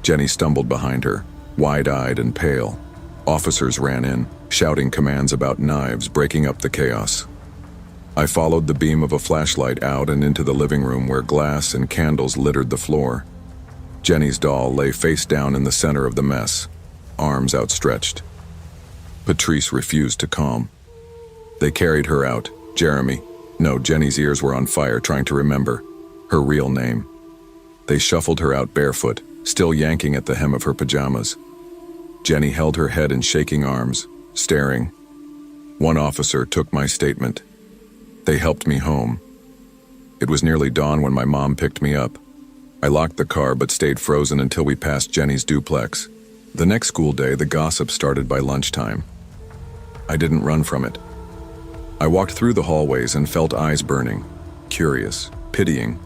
Jenny stumbled behind her, wide-eyed and pale. Officers ran in, shouting commands about knives, breaking up the chaos. I followed the beam of a flashlight out and into the living room where glass and candles littered the floor. Jenny's doll lay face down in the center of the mess, arms outstretched. Patrice refused to calm. They carried her out. Jeremy. No, Jenny's ears were on fire trying to remember. Her real name. They shuffled her out barefoot, still yanking at the hem of her pajamas. Jenny held her head in shaking arms, staring. One officer took my statement. They helped me home. It was nearly dawn when my mom picked me up. I locked the car but stayed frozen until we passed Jenny's duplex. The next school day, the gossip started by lunchtime. I didn't run from it. I walked through the hallways and felt eyes burning, curious, pitying.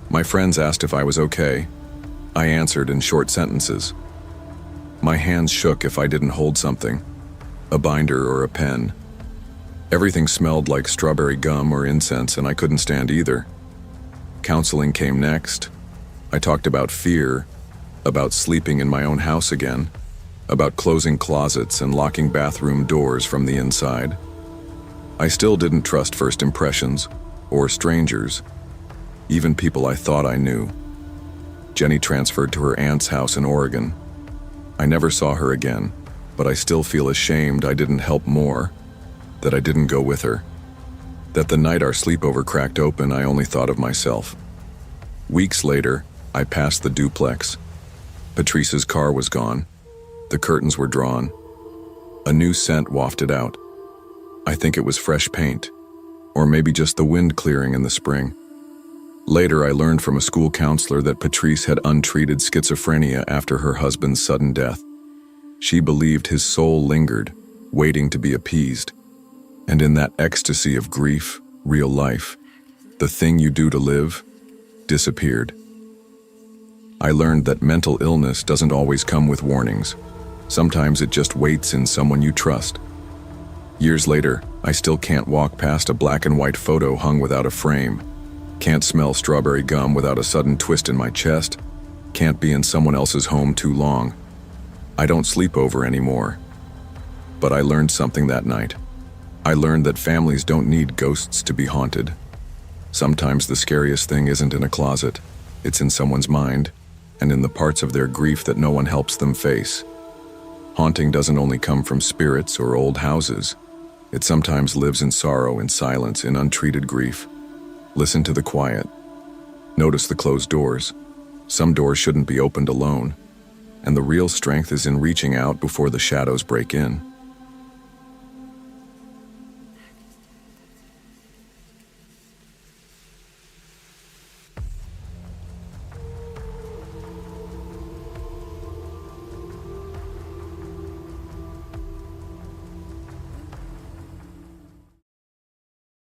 My friends asked if I was okay. I answered in short sentences. My hands shook if I didn't hold something, a binder or a pen. Everything smelled like strawberry gum or incense, and I couldn't stand either. Counseling came next. I talked about fear, about sleeping in my own house again, about closing closets and locking bathroom doors from the inside. I still didn't trust first impressions, or strangers, even people I thought I knew. Jenny transferred to her aunt's house in Oregon. I never saw her again, but I still feel ashamed I didn't help more, that I didn't go with her. That the night our sleepover cracked open, I only thought of myself. Weeks later, I passed the duplex. Patrice's car was gone. The curtains were drawn. A new scent wafted out. I think it was fresh paint, or maybe just the wind clearing in the spring. Later, I learned from a school counselor that Patrice had untreated schizophrenia after her husband's sudden death. She believed his soul lingered, waiting to be appeased. And in that ecstasy of grief, real life, the thing you do to live, disappeared. I learned that mental illness doesn't always come with warnings. Sometimes it just waits in someone you trust. Years later, I still can't walk past a black and white photo hung without a frame. Can't smell strawberry gum without a sudden twist in my chest. Can't be in someone else's home too long. I don't sleep over anymore. But I learned something that night. I learned that families don't need ghosts to be haunted. Sometimes the scariest thing isn't in a closet. It's in someone's mind, and in the parts of their grief that no one helps them face. Haunting doesn't only come from spirits or old houses. It sometimes lives in sorrow, in silence, in untreated grief. Listen to the quiet. Notice the closed doors. Some doors shouldn't be opened alone. And the real strength is in reaching out before the shadows break in.